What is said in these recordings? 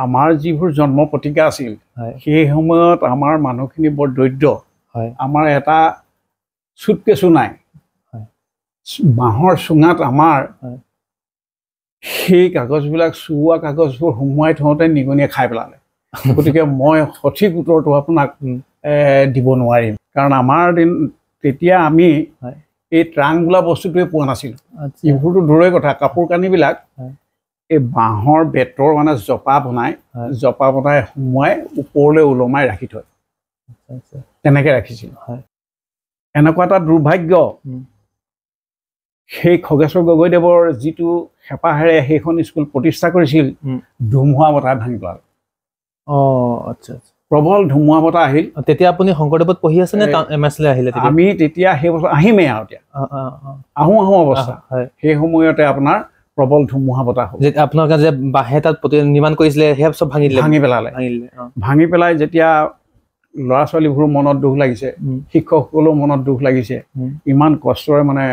আমাৰ যিবোৰ জন্ম প্ৰতিকা আছিল সেই সময়ত আমাৰ মানুহখিনি বৰ দৰিদ্ৰ আমাৰ এটা সুটকেছো নাই বাঁহৰ চুঙাত আমাৰ সেই কাগজবিলাক চুৱা কাগজবোৰ সোমোৱাই থওঁতে নিগনিয়ে খাই পেলালে গতিকে মই সঠিক উত্তৰটো আপোনাক দিব নোৱাৰিম কাৰণ আমাৰ দিন তেতিয়া আমি এই ট্ৰাং বোলা বস্তুটোৱে পোৱা নাছিল এইবোৰতো দূৰৰে কথা কাপোৰ কানিবিলাক এই বাঁহৰ বেতৰ মানে জপা বনাই সোমোৱাই ওপৰলৈ ওলমাই ৰাখি থয় তেনেকৈ ৰাখিছিল এনেকুৱা এটা দুৰ্ভাগ্য সেই খগেশ্বৰ গগৈদেৱৰ যিটো হেঁপাহেৰে সেইখন স্কুল প্ৰতিষ্ঠা কৰিছিল ধুমুহা বতাহ ভাঙি পেলালে প্ৰবল ধুমুহা বতাহ আহিল তেতিয়া আপুনি শংকৰদেৱত পঢ়ি আছে নে এমএছলে আহিলে আমি তেতিয়া সেই বছৰ আহিমেই আৰু এতিয়া আহোঁ অৱস্থা সেই সময়তে আপোনাৰ প্ৰবল ধুমুহা বতাহ হ'ল আপোনালোকে যে বাঁহে তাত নিৰ্মাণ কৰিছিলে সেয়া চব ভাঙি পেলাই যেতিয়া ল'ৰা ছোৱালীবোৰৰ মনত দুখ লাগিছে শিক্ষকসকলেও মনত দুখ লাগিছে ইমান কষ্টৰে মানে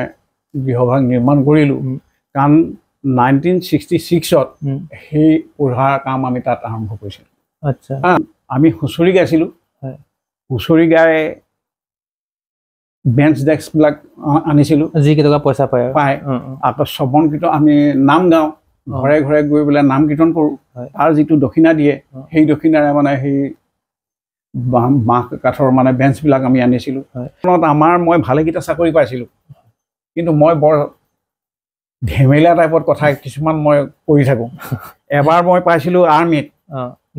গৃহভাগ নিৰ্মাণ কৰিলোঁ কাৰণ 1966ত সেই পঢ়াৰ কাম আমি তাত আৰম্ভ কৰিছিলোঁ আমি হুঁচৰি গাইছিলোঁ হুঁচৰি গাই বেঞ্চ ডেস্কবিলাক আনিছিলোঁ যিকেইটকা পইচা পায় আকৌ শ্ৰৱণ কীৰ্তন আমি নাম গাওঁ ঘৰে ঘৰে গৈ পেলাই নাম কীৰ্তন কৰোঁ তাৰ যিটো দক্ষিণা দিয়ে সেই দক্ষিণাৰে মানে সেই বাঁহ কাঠৰ মানে বেঞ্চবিলাক আমি আনিছিলোঁ মই ভালেকেইটা চাকৰি পাইছিলোঁ কিন্তু মই বৰ ধেমেলীয়া টাইপত কথা কিছুমান মই কৰি থাকোঁ এবাৰ মই পাইছিলোঁ আৰ্মিত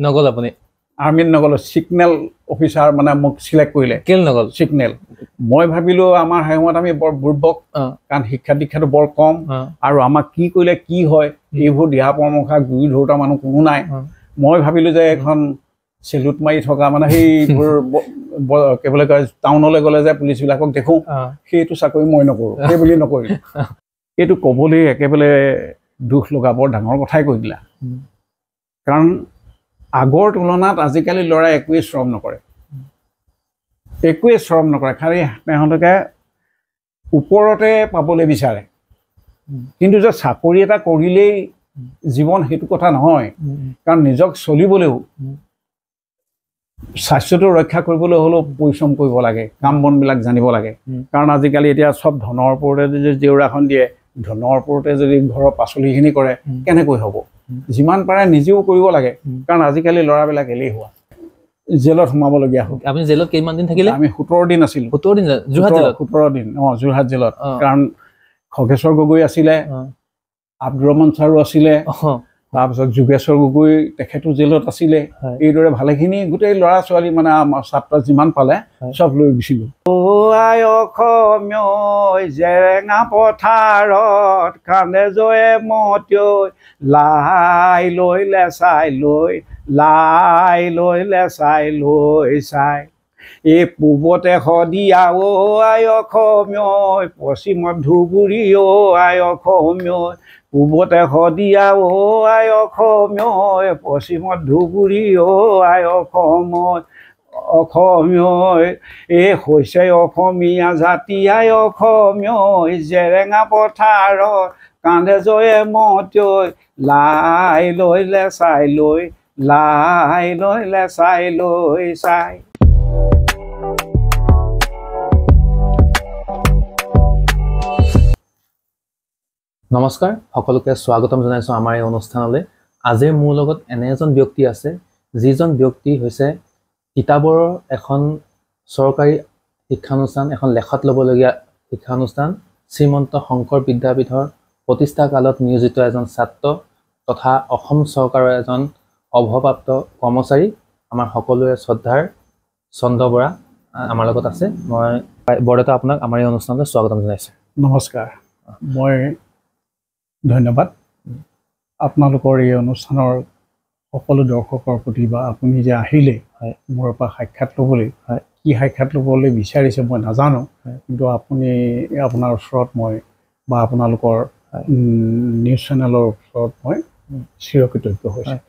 নগ'ল আপুনি আৰ্মিত নগ'লো ছিগনেল অফিচাৰ মানে মোক চিলেক্ট কৰিলে কেলে নগ'ল ছিগনেল মই ভাবিলোঁ আমাৰ সেই সময়ত আমি বৰ বুৰ্বক কাৰণ শিক্ষা দীক্ষাটো বৰ কম আৰু আমাক কি কৰিলে কি হয় এইবোৰ দিহা পৰামৰ্শ গুৰি ধৰোঁতা মানুহ কোনো নাই মই ভাবিলোঁ যে এখন চেলুট মাৰি থকা মানে সেইবোৰ কি বুলি কয় টাউনলৈ গ'লে যে পুলিচবিলাকক দেখোঁ সেইটো চাকৰি মই নকৰোঁ সেই বুলি নকৰিলোঁ এইটো ক'বলৈ একেবাৰে দুখ লগা বৰ ডাঙৰ কথাই কৈ দিলা কাৰণ আগৰ তুলনাত আজিকালি ল'ৰাই একোৱেই শ্ৰম নকৰে খালি তেওঁলোকে ওপৰতে পাবলৈ বিচাৰে কিন্তু যে চাকৰি এটা কৰিলেই জীৱন সেইটো কথা নহয় কাৰণ নিজক চলিবলৈও স্বাস্থ্যটো ৰক্ষা কৰিবলৈ হ'লেও পৰিশ্ৰম কৰিব লাগে কাম বনবিলাক জানিব লাগে কাৰণ আজিকালি এতিয়া চব ধনৰ ওপৰতে যদি জেউৰাখন দিয়ে ধনৰ ওপৰতে যদি ঘৰৰ পাচলিখিনি কৰে কেনেকৈ হ'ব যিমান পাৰে নিজেও কৰিব লাগে কাৰণ আজিকালি ল'ৰাবিলাক এলেহুৱা জেলত সোমাবলগীয়া হ'ল আপুনি জেলত কিমান দিন থাকিলে আমি 17 দিন আছিলোঁ 17 দিন যোৰহাট জেলত 17 দিন যোৰহাট জেলত কাৰণ খগেশ্বৰ গগৈ আছিলে আব্দুৰ ৰহমান ছাৰো আছিলে তাৰপিছত যোগেশ্বৰ গগৈ তেখেতো জেলত আছিলে এইদৰে ভালেখিনি গোটেই ল'ৰা ছোৱালী মানে আমাৰ ছাত্ৰ যিমান পালে চব লৈ গুচি গ'ল আই অসমীয় জেৰেঙা পথাৰত কান্দে জয়ে মতিয়ৈ লাই লৈ লেচাই লৈ চাই এই পূবতে শদিয়া আই অসমীয় পশ্চিমত ধুবুৰী আই অসমীয় পূবতে শদিয়া আই অসমীয় পশ্চিমত ধুবুৰী আই অসমীয় এই হৈছে অসমীয়া জাতি আই অসমীয় জেৰেঙা পথাৰত কান্দে জয়ে মতিয়ৈ লাই লৈ লেচাই লৈ চাই নমস্কাৰ সকলোকে স্বাগতম জনাইছোঁ আমাৰ এই অনুষ্ঠানলৈ আজিৰ মোৰ লগত এনে এজন ব্যক্তি আছে যিজন ব্যক্তি হৈছে তিতাবৰৰ এখন চৰকাৰী শিক্ষানুষ্ঠান এখন লেখত ল'বলগীয়া শিক্ষানুষ্ঠান শ্ৰীমন্ত শংকৰ বিদ্যাপীঠৰ প্ৰতিষ্ঠা কালত নিয়োজিত এজন ছাত্ৰ তথা অসম চৰকাৰৰ এজন অৱসৰপ্ৰাপ্ত কৰ্মচাৰী আমাৰ সকলোৰে শ্ৰদ্ধাৰ চন্দ্ৰ বৰা আমাৰ লগত আছে মই বৰদেউতা আপোনাক আমাৰ এই অনুষ্ঠানলৈ স্বাগতম জনাইছোঁ নমস্কাৰ মই ধন্যবাদ আপোনালোকৰ এই অনুষ্ঠানৰ সকলো দৰ্শকৰ প্ৰতি বা আপুনি যে আহিলে মোৰ পৰা সাক্ষাৎ ল'বলৈ কি সাক্ষাৎ ল'বলৈ বিচাৰিছে মই নাজানো কিন্তু আপুনি আপোনাৰ ওচৰত মই বা আপোনালোকৰ নিউজ চেনেলৰ ওচৰত মই চিৰকৃতজ্ঞ হৈছোঁ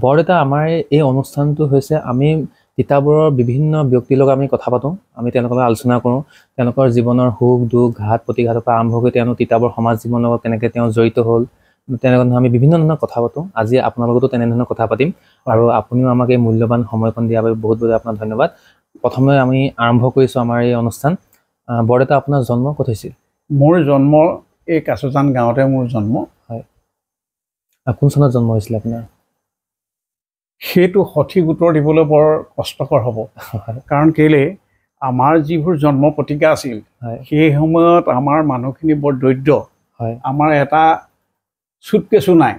বৰদেউতা আমাৰ এই অনুষ্ঠানটো হৈছে আমি তিতাবৰৰ বিভিন্ন ব্যক্তিৰ লগত আমি কথা পাতোঁ আমি তেওঁলোকৰ লগত আলোচনা কৰোঁ তেওঁলোকৰ জীৱনৰ সুখ দুখ ঘাট প্ৰতিঘাতৰ পৰা আৰম্ভ কৰি তেওঁলোক তিতাবৰ সমাজ জীৱনৰ লগত কেনেকৈ তেওঁ জড়িত হ'ল তেনেধৰণৰ আমি বিভিন্ন ধৰণৰ কথা পাতোঁ। আজি আপোনাৰ লগতো তেনেধৰণৰ কথা পাতিম আৰু আপুনিও আমাক এই মূল্যৱান সময়কণ দিয়াৰ বাবে বহুত বহুত আপোনাক ধন্যবাদ। প্ৰথমে আমি আৰম্ভ কৰিছোঁ আমাৰ এই অনুষ্ঠান। বৰদেউতা, আপোনাৰ জন্ম ক'ত হৈছিল? মোৰ জন্ম এই কাছজান গাঁৱতে মোৰ জন্ম। হয়, কোন চনত জন্ম হৈছিলে আপোনাৰ? সেইটো সঠিক উত্তৰ দিবলৈ বৰ কষ্টকৰ হ'ব, কাৰণ কেলে আমাৰ যিবোৰ জন্ম পত্ৰিকা আছিল সেই সময়ত আমাৰ মানুহখিনি বৰ দৰিদ্ৰ। আমাৰ এটা চুটকেছো নাই।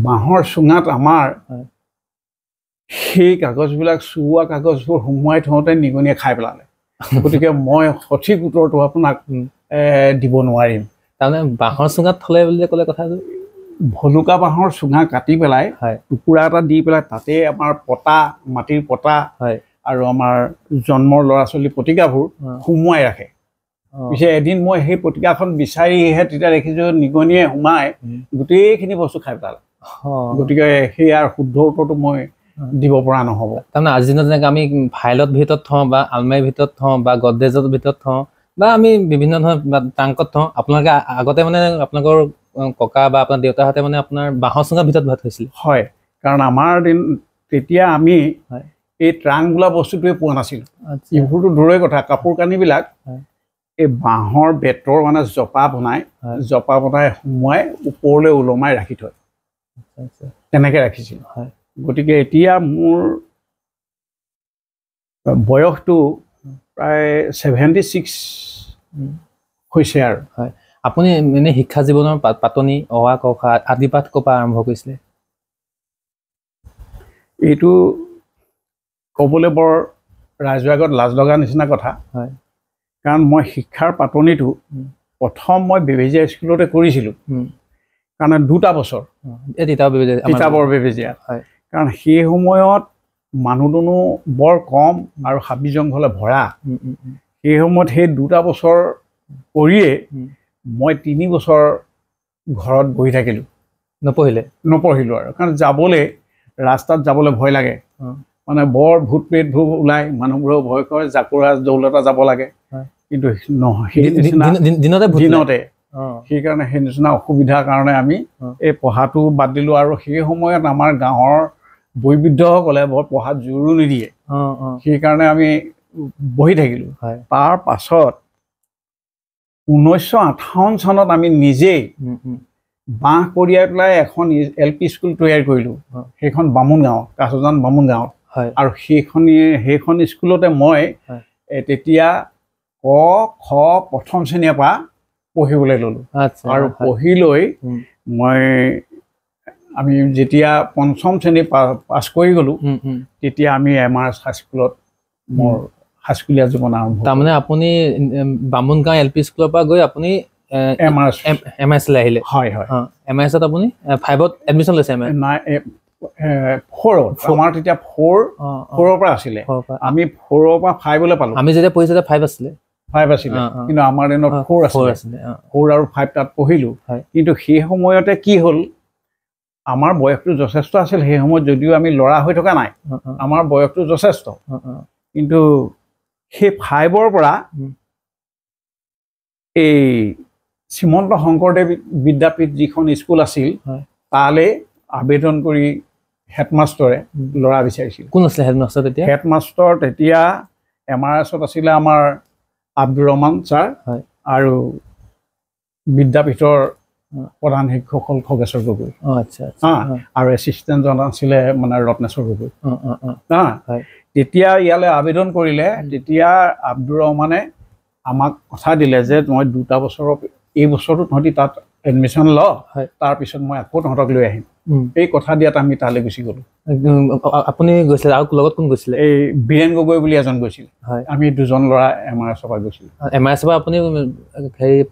বাঁহৰ চুঙাত আমাৰ সেই কাগজবিলাক চুওৱা কাগজবোৰ সুমুৱাই থওঁতে নিগনিয়ে খাই পেলালে। গতিকে মই সঠিক উত্তৰটো আপোনাক দিব নোৱাৰিম। তাৰমানে বাঁহৰ চুঙাত থলে বুলি ক'লে কথাটো? ভলুকা বাঁহৰ চুঙা কাটি পেলাই টুকুৰা এটা দি পেলাই তাতে আমাৰ পতা, মাটিৰ পতা আৰু আমাৰ জন্মৰ ল'ৰা ছোৱালী পত্ৰিকাবোৰ সুমুৱাই ৰাখে। পিছে এদিন মই সেই পত্ৰিকাখন বিচাৰিহে তেতিয়া দেখিছোঁ নিগনিয়ে সোমাই গোটেইখিনি বস্তু খাই পেলালে। গতিকে সেয়াৰ শুদ্ধ উত্তৰটো মই দিব পৰা নহ'ব। তাৰমানে আজিৰ দিনত যেনেকৈ আমি ফাইলত ভিতৰত থওঁ বা আলমাৰীৰ ভিতৰত থওঁ বা গডৰেজৰ ভিতৰত থওঁ বা আমি বিভিন্ন ধৰণৰ টাংকত থওঁ, আপোনালোকে আগতে মানে আপোনালোকৰ ককা বা আপোনাৰ দেউতাহঁতে মানে আপোনাৰ বাঁহৰ চুঙাৰ ভিতৰত ভাত থৈছিল? হয়, কাৰণ আমাৰ তেতিয়া আমি এই ট্ৰাং বোলা বস্তুটোৱে পোৱা নাছিলোঁ। এইবোৰতো দূৰৰে কথা, কাপোৰ কানিবিলাক এই বাঁহৰ বেতৰ মানে জপা বনাই সোমোৱাই ওপৰলৈ ওলমাই ৰাখি থয়, তেনেকৈ ৰাখিছিল। গতিকে এতিয়া মোৰ বয়সটো প্ৰায় 76 হৈছে আৰু। আপুনি এনে শিক্ষা জীৱনৰ পাতনি অ আ ক খ আদি পাঠ ক'ৰ পৰা আৰম্ভ কৰিছিলে? এইটো ক'বলৈ বৰ ৰাইজৰ আগত লাজ লগা নিচিনা কথা, কাৰণ মই শিক্ষাৰ পাতনিটো প্ৰথম মই বেবেজীয়া স্কুলতে কৰিছিলোঁ। কাৰণ 2টা বছৰ তিতাবৰ বেবেজীয়া, কাৰণ সেই সময়ত মানুহ দুনুহ বৰ কম আৰু হাবি জংঘলে ভৰা। সেই সময়ত সেই 2টা বছৰ কৰিয়ে মই 3 বছৰ ঘৰত বহি থাকিলোঁ, নপঢ়িলোঁ আৰু। কাৰণ ৰাস্তাত যাবলৈ ভয় লাগে, মানে বৰ ভূত প্ৰেতবোৰ ওলাই, মানুহবোৰেও ভয় কৰে, জাকুৰা জৌলতা যাব লাগে। কিন্তু সেই নিচিনা দিনতে সেইকাৰণে সেই নিচিনা অসুবিধাৰ কাৰণে আমি এই পঢ়াটো বাদ দিলোঁ। আৰু সেই সময়ত আমাৰ গাঁৱৰ বৈবৃদ্ধসকলে বৰ পঢ়াত জোৰো নিদিয়ে, সেইকাৰণে আমি বহি থাকিলোঁ। তাৰ পাছত 1958 চনত আমি নিজেই বাঁহ কঢ়িয়াই পেলাই এখন LP স্কুল তৈয়াৰ কৰিলোঁ, সেইখন বামুণ গাঁৱত, কাছজান বামুণ গাঁৱত। আৰু সেইখন স্কুলতে মই তেতিয়া ক খ প্ৰথম শ্ৰেণীৰ পৰা পঢ়িবলৈ ল'লোঁ। আৰু পঢ়ি লৈ আমি যেতিয়া 5ম শ্ৰেণী পাছ কৰি গ'লোঁ, তেতিয়া আমি MRS হাইস্কুলত মোৰ হাইস্কুলীয়া জীৱন আৰম্ভ। তাৰমানে আপুনি বামুণগাঁও LP স্কুলৰ পৰা গৈ আপুনি MRS লৈ আহিলে? হয়। MRSত আপুনি 5ত এডমিশ্যন লৈছে? নাই, 4ত। আমাৰ তেতিয়া 4ৰ পৰা আছিলে, আমি 4ৰ পৰা 5লৈ পালোঁ। আমি যেতিয়া পঢ়িছোঁ 5 আছিলে, কিন্তু আমাৰ দিনত 4 আছিলে। 4 আৰু 5 তাত পঢ়িলোঁ। কিন্তু সেই সময়তে কি হ'ল, আমাৰ বয়সটো যথেষ্ট আছিল সেই সময়ত, যদিও আমি ল'ৰা হৈ থকা নাই, আমাৰ বয়সটো যথেষ্ট। কিন্তু সেই 5ৰ পৰা এই শ্ৰীমন্ত শংকৰদেৱ বিদ্যাপীঠ যিখন স্কুল আছিল, তালৈ আবেদন কৰি হেডমাষ্টৰে ল'ৰা বিচাৰিছিল। কোন আছিলে হেডমাষ্টৰ তেতিয়া? হেডমাষ্টৰ তেতিয়া MRSত আছিলে আমাৰ আব্দুৰ ৰহমান ছাৰ আৰু বিদ্যাপীঠৰ প্ৰধান শিক্ষক হ'ল খগেশ্বৰ গগৈ। আৰু এছিষ্টেণ্টজন আছিলে মানে ৰত্নেশ্বৰ গগৈ। তেতিয়া ইয়ালৈ আবেদন কৰিলে, তেতিয়া আব্দুৰ ৰহমানে আমাক কথা দিলে যে মই 2টা বছৰৰ এই বছৰটো তহঁতি তাত এডমিশ্যন ল, তাৰপিছত মই আকৌ তহঁতক লৈ আহিম। এই কথা দিয়াত আমি তালৈ গুচি গ'লোঁ। আপুনি গৈছিলে আৰু লগত কোন গৈছিলে? এই বীৰেণ গগৈ বুলি এজন গৈছিল। আমি 2জন ল'ৰা MRSৰ পৰা গৈছিলোঁ। MRSৰ পৰা আপুনি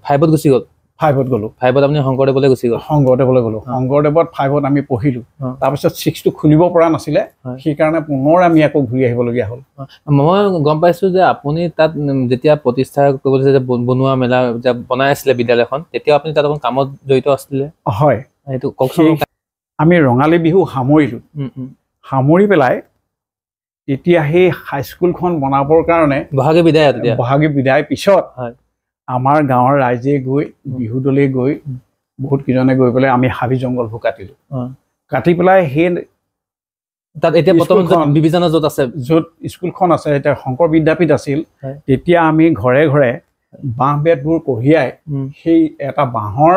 5ত গুচি গ'ল? 5ত গ'লোঁ। 5ত আপুনি শংকৰদেৱলৈ গুচি গ'ল? শংকৰদেৱলৈ গ'লোঁ। শংকৰদেৱত 5ত আমি পঢ়িলোঁ। তাৰপিছত 6টো খুলিব পৰা নাছিলে, সেইকাৰণে পুনৰ আমি আকৌ ঘূৰি আহিবলগীয়া হ'ল। মই গম পাইছোঁ যে আপুনি তাত যেতিয়া প্ৰতিষ্ঠা কৰিবলৈ যে বনোৱা মেলা যে বনাই আছিলে বিদ্যালয়খন, তেতিয়া আপুনি তাত অকণ কামত জড়িত আছিলে? হয়। সেইটো কওকচোন। আমি ৰঙালী বিহু সামৰিলোঁ। সামৰি পেলাই তেতিয়া সেই হাইস্কুলখন বনাবৰ কাৰণে বহাগী বিদায় পিছত আমাৰ গাঁৱৰ ৰাইজে গৈ, বিহুদলে গৈ বহুত কিজনে গৈ পেলাই আমি হাবি জংঘলবোৰ কাটিলোঁ কাটি পেলাই সেই তাত এতিয়া বৰ্তমান ডিভিজনৰ য'ত আছে য'ত স্কুলখন আছে এতিয়া শংকৰ বিদ্যাপীঠ আছিল তেতিয়া আমি ঘৰে ঘৰে বাঁহ বেতবোৰ কঢ়িয়াই সেই এটা বাঁহৰ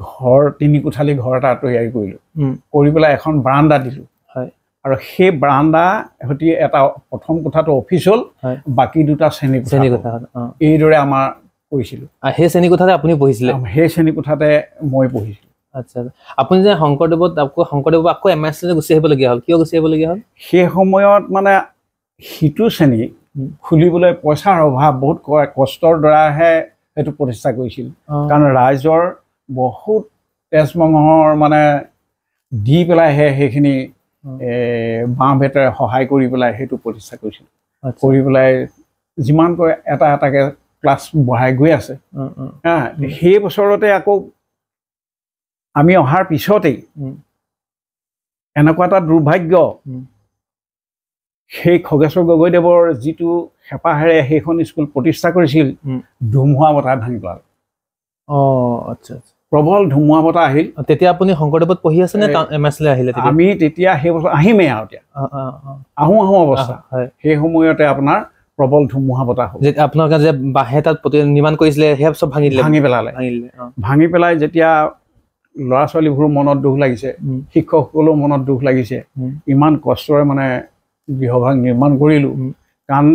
ঘৰ 3 কোঠালি ঘৰ এটা তৈয়াৰী কৰিলোঁ কৰি পেলাই এখন বাৰাণ্ডা দিলোঁ আৰু সেই বাৰাণ্ডা সৈতে এটা প্ৰথম কোঠাটো অফিচ হ'ল বাকী দুটা শ্ৰেণী কোঠা এইদৰে আমাৰ কৰিছিলোঁ সেই শ্ৰেণী কোঠাতে আপুনি পঢ়িছিলে সেই শ্ৰেণী কোঠাতে মই পঢ়িছিলোঁ আচ্ছা আপুনি যে শংকৰদেৱত আকৌ এমএছলে গুচি আহিবলগীয়া হ'ল কিয় গুচি আহিবলগীয়া হ'ল সেই সময়ত মানে সিটো শ্ৰেণী খুলিবলৈ পইচাৰ অভাৱ বহুত কষ্টৰ দ্বাৰাহে সেইটো প্ৰতিষ্ঠা কৰিছিল কাৰণ ৰাইজৰ বহুত তেজমঙহৰ মানে দি পেলাইহে সেইখিনি বাঁহ বেতেৰে সহায় কৰি পেলাই সেইটো প্ৰতিষ্ঠা কৰিছিল কৰি পেলাই যিমানকৈ এটা এটাকে ক্লাছ বঢ়াই গৈ আছে সেই বছৰতে আকৌ আমি অহাৰ পিছতেই এনেকুৱা এটা দুৰ্ভাগ্য সেই খগেশ্বৰ গগৈদেৱৰ যিটো হেঁপাহেৰে সেইখন স্কুল প্ৰতিষ্ঠা কৰিছিল ধুমুহা বতাহ ভাঙি পেলালে আচ্ছা প্ৰবল ধুমুহা বতাহ আহিল তেতিয়া আপুনি শংকৰদেৱত পঢ়ি আছে নে এমএছলে আহিলে আমি তেতিয়া সেই বছৰ আহিমেই আৰু এতিয়া আহোঁ অৱস্থা সেই সময়তে আপোনাৰ প্ৰবল ধুমুহা বতাহ হ'ল আপোনালোকে যে বাঁহে তাত নিৰ্মাণ কৰিছিলে সেয়া চব ভাঙি পেলালে ভাঙি পেলাই যেতিয়া ল'ৰা ছোৱালীবোৰৰ মনত দুখ লাগিছে শিক্ষকসকলৰ মনত দুখ লাগিছে ইমান কষ্টৰে মানে গৃহভাগ নিৰ্মাণ কৰিলোঁ কাৰণ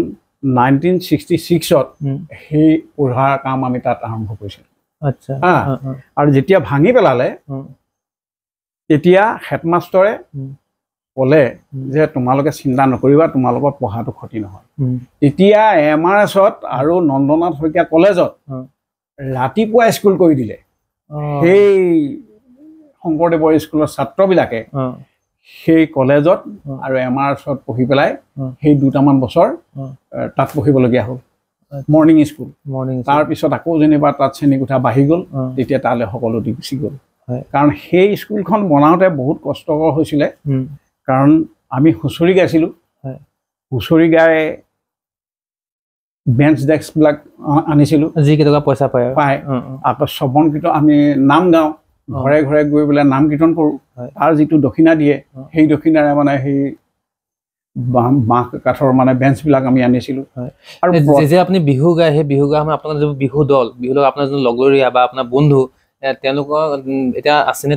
1966ত সেই পঢ়াৰ কাম আমি তাত আৰম্ভ কৰিছিলোঁ আৰু যেতিয়া ভাঙি পেলালে তেতিয়া হেডমাষ্টৰে ক'লে যে তোমালোকে চিন্তা নকৰিবা তোমালোকৰ পঢ়াটো ক্ষতি নহয় তেতিয়া MRSত আৰু নন্দনাথ শইকীয়া কলেজত ৰাতিপুৱা স্কুল কৰি দিলে সেই শংকৰদেৱৰ স্কুলৰ ছাত্ৰবিলাকে সেই কলেজত আৰু MRSত পঢ়ি পেলাই সেই দুটামান বছৰ তাত পঢ়িবলগীয়া হ'ল মৰ্ণিং স্কুল তাৰপিছত আকৌ যেনিবা তাত শ্ৰেণীকোঠা বাঢ়ি গ'ল তেতিয়া তালৈ সকলো দি গুচি গ'ল কাৰণ সেই স্কুলখন বনাওঁতে বহুত কষ্টকৰ হৈছিলে কাৰণ আমি হুঁচৰি গাইছিলোঁ হুঁচৰি গাই বেঞ্চ ডেস্কবিলাক আনিছিলোঁ যিকেইটকা পইচা পায় আকৌ শ্ৰৱণ কীৰ্তন আমি নাম গাওঁ ঘৰে ঘৰে গৈ পেলাই নাম কীৰ্তন কৰোঁ তাৰ যিটো দক্ষিণা দিয়ে সেই দক্ষিণাৰে মানে সেই বাঁহ কাঠৰ মানে বেঞ্চবিলাক আমি আনিছিলোঁ আৰু যে আপুনি বিহু গায় সেই বিহু গায় আপোনাৰ যিবোৰ বিহু দল আপোনাৰ যোন লগৰীয়া বা আপোনাৰ বন্ধু তেওঁলোকৰ এতিয়া আছেনে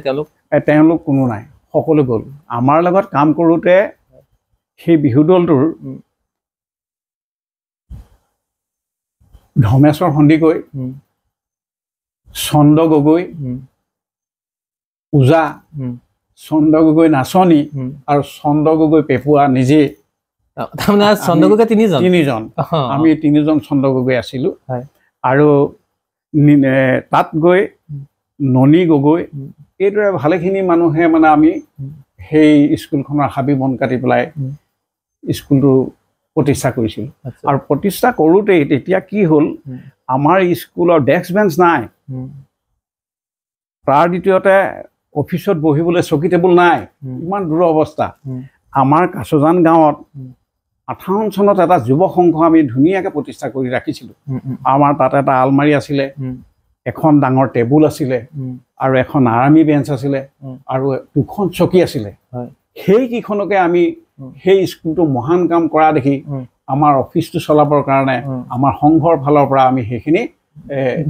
তেওঁলোক কোনো নাই সকলো গ'ল আমাৰ লগত কাম কৰোঁতে সেই বিহু দলটোৰ ধমেশ্বৰ সন্দিকৈ চন্দ্ৰ গগৈ ওজা চন্দ্ৰ গগৈ নাচনী আৰু চন্দ্ৰ গগৈ পেপুৱা নিজে চন্দ্ৰ গগৈ তিনিজন আমি তিনিজন চন্দ্ৰ গগৈ আছিলোঁ আৰু তাত গৈ ননী গগৈ এইদৰে ভালেখিনি মানুহে মানে আমি সেই স্কুলখনৰ হাবি বন কাটি পেলাই স্কুলটো প্ৰতিষ্ঠা কৰিছিলোঁ আৰু প্ৰতিষ্ঠা কৰোঁতেই তেতিয়া কি হ'ল আমাৰ স্কুলৰ ডেস্ক বেঞ্চ নাই তাৰ দ্বিতীয়তে অফিচত বহিবলৈ চকী টেবুল নাই ইমান দূৰ অৱস্থা আমাৰ কাছজান গাঁৱত 58 চনত এটা যুৱ সংঘ আমি ধুনীয়াকৈ প্ৰতিষ্ঠা কৰি ৰাখিছিলোঁ আমাৰ তাত এটা আলমাৰি আছিলে এখন ডাঙৰ টেবুল আছিলে আৰু এখন আৰামী বেঞ্চ আছিলে আৰু 2খন চকী আছিলে সেইকেইখনকে আমি সেই স্কুলটো মহান কাম কৰা দেখি আমাৰ অফিচটো চলাবৰ কাৰণে আমাৰ সংঘৰ ফালৰ পৰা আমি সেইখিনি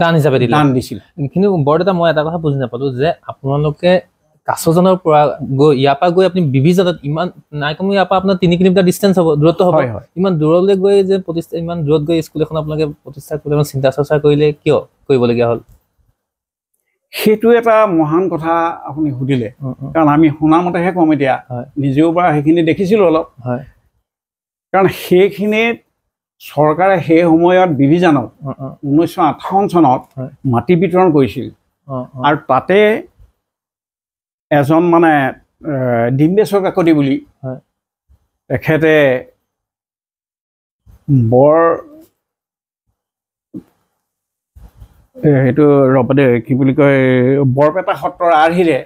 দান হিচাপে দান দিছিল কিন্তু বৰদেউতা মই এটা কথা বুজি নাপালোঁ যে আপোনালোকে কাছজানৰ পৰা গৈ ইয়াৰ পৰা গৈ আপুনি বিবিজানত ইমান নাই কমেও ইয়াৰ পৰা আপোনাৰ 3 কিলোমিটাৰ ডিষ্টেঞ্চ হ'ব দূৰত্ব হ'ব ইমান দূৰলৈ গৈ যে প্ৰতিষ্ঠা ইমান দূৰত গৈ স্কুল এখন আপোনালোকে প্ৰতিষ্ঠা কৰিবলৈ চিন্তা চৰ্চা কৰিলে কিয় কৰিবলগীয়া হ'ল সেইটো এটা মহান কথা আপুনি সুধিলে কাৰণ আমি শুনামতেহে কম এতিয়া নিজেও পৰা সেইখিনি দেখিছিলোঁ অলপ কাৰণ সেইখিনিত চৰকাৰে সেই সময়ত বিবিজানত 1958 চনত মাটি বিতৰণ কৰিছিল আৰু তাতে এজন মানে ডিম্বেশ্বৰ কাকতি বুলি তেখেতে বৰ সেইটো ৰবদে কি বুলি কয় বৰপেটা সত্ৰৰ আৰ্হিৰে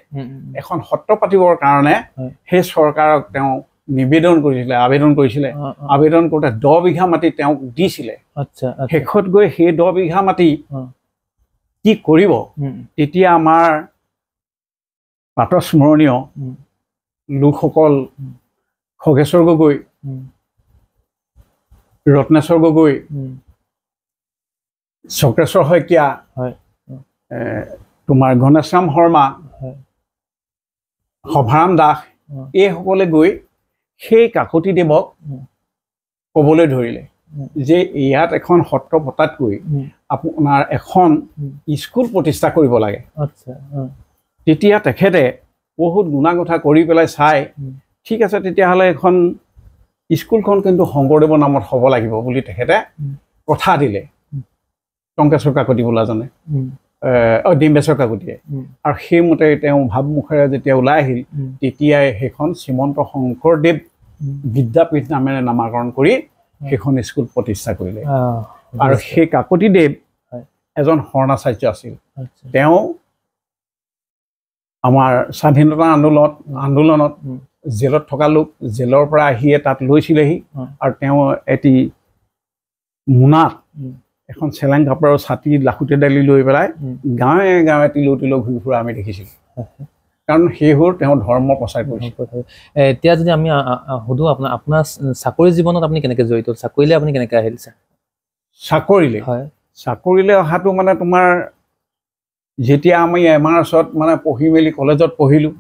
এখন সত্ৰ পাতিবৰ কাৰণে সেই চৰকাৰক তেওঁ নিবেদন কৰিছিলে আবেদন কৰিছিলে আবেদন কৰোঁতে 10 বিঘা মাটি তেওঁক দিছিলে শেষত গৈ সেই 10 বিঘা মাটি কি কৰিব তেতিয়া আমাৰ প্ৰাতঃস্মৰণীয় লোকসকল খগেশ্বৰ গগৈ, ৰত্নেশ্বৰ গগৈ, চক্ৰেশ্বৰ শইকীয়া, তোমাৰ গণেশৰাম শৰ্মা, সভাৰাম দাস, এইসকলে গৈ সেই কাকতিদেৱক ক'বলৈ ধৰিলে যে ইয়াত এখন সত্ৰ পতাতকৈ আপোনাৰ এখন স্কুল প্ৰতিষ্ঠা কৰিব লাগে। তেতিয়া তেখেতে বহুত গুণাগথা কৰি পেলাই চাই ঠিক আছে তেতিয়াহ'লে এখন স্কুলখন কিন্তু শংকৰদেৱৰ নামত হ'ব লাগিব বুলি তেখেতে কথা দিলে টংকেশ্বৰ কাকতি বোলাজনে, ডিম্বেশ্বৰ কাকতিয়ে। আৰু সেইমতে তেওঁ ভাৱমুখেৰে যেতিয়া ওলাই আহিল তেতিয়াই সেইখন শ্ৰীমন্ত শংকৰদেৱ বিদ্যাপীঠ নামেৰে নামাকৰণ কৰি সেইখন স্কুল প্ৰতিষ্ঠা কৰিলে। আৰু সেই কাকতিদেৱ এজন শৰণাচাৰ্য আছিল। তেওঁ আমাৰ স্বাধীনতা আন্দোলনত জেলত থকা লোক, জেলৰ পৰা আহিয়ে তাত লৈছিলেহি। আৰু তেওঁ এটি মোনাত এখন চেলেং কাপোৰৰ ছাতি লাখুটি দালি লৈ পেলাই গাঁৱে গাঁৱে তিলৌ তিলৌ ঘূৰি ফুৰা আমি দেখিছিলোঁ। কাৰণ সেইবোৰ তেওঁ ধৰ্ম প্ৰচাৰ কৰিছিল। এতিয়া যদি আমি সুধোঁ আপোনাৰ চাকৰি জীৱনত আপুনি কেনেকৈ জড়িত, চাকৰিলে আপুনি কেনেকৈ আহিল? চাকৰিলে অহাটো মানে তোমাৰ যেতিয়া আমি MRSত মানে পঢ়ি মেলি কলেজত পঢ়িলোঁ,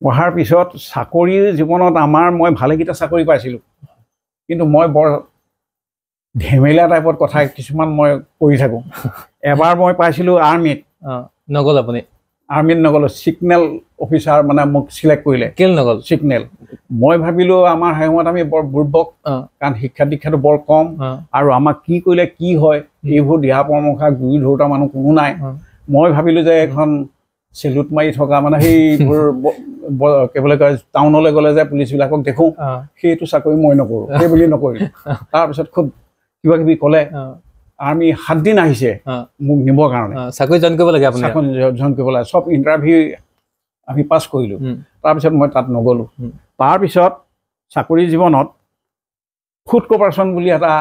পঢ়াৰ পিছত চাকৰিৰ জীৱনত মই ভালেকেইটা চাকৰি পাইছিলোঁ, কিন্তু মই বৰ ধেমেলীয়া টাইপত কথা কিছুমান মই কৰি থাকোঁ। এবাৰ মই পাইছিলোঁ আৰ্মিত। নগ'ল আপুনি? আৰ্মিত নগ'লোঁ, ছিগনেল অফিচাৰ মানে মোক চিলেক্ট কৰিলে। কেলে নগ'ল? ছিগনেল। মই ভাবিলোঁ আমাৰ সময়ত আমি বৰ বুৰ্বক, কাৰণ শিক্ষা দীক্ষাটো বৰ কম, আৰু আমাক কি কৰিলে কি হয় এইবোৰ দিহা পৰামৰ্শ গুৰি ধৰোঁতা মানুহ কোনো নাই। মই ভাবিলোঁ যে এখন চেলুট মাৰি থকা মানে সেইবোৰ কি বুলি কয় টাউনলৈ গ'লে যে পুলিচবিলাকক দেখোঁ, সেইটো চাকৰি মই নকৰোঁ, সেই বুলি নকৰিলোঁ। তাৰপিছত খুব কিবা কিবি ক'লে। আৰ্মি 7 দিন আহিছে মোক নিবৰ কাৰণে। চাকৰি জইন কৰিব লাগে আপুনি? চাকৰি জইন কৰিব লাগে। চব ইণ্টাৰভিউ আমি পাছ কৰিলোঁ। তাৰপিছত মই তাত নগ'লোঁ। তাৰপিছত চাকৰি জীৱনত ফুড কৰ্পৰেশ্যন বুলি এটা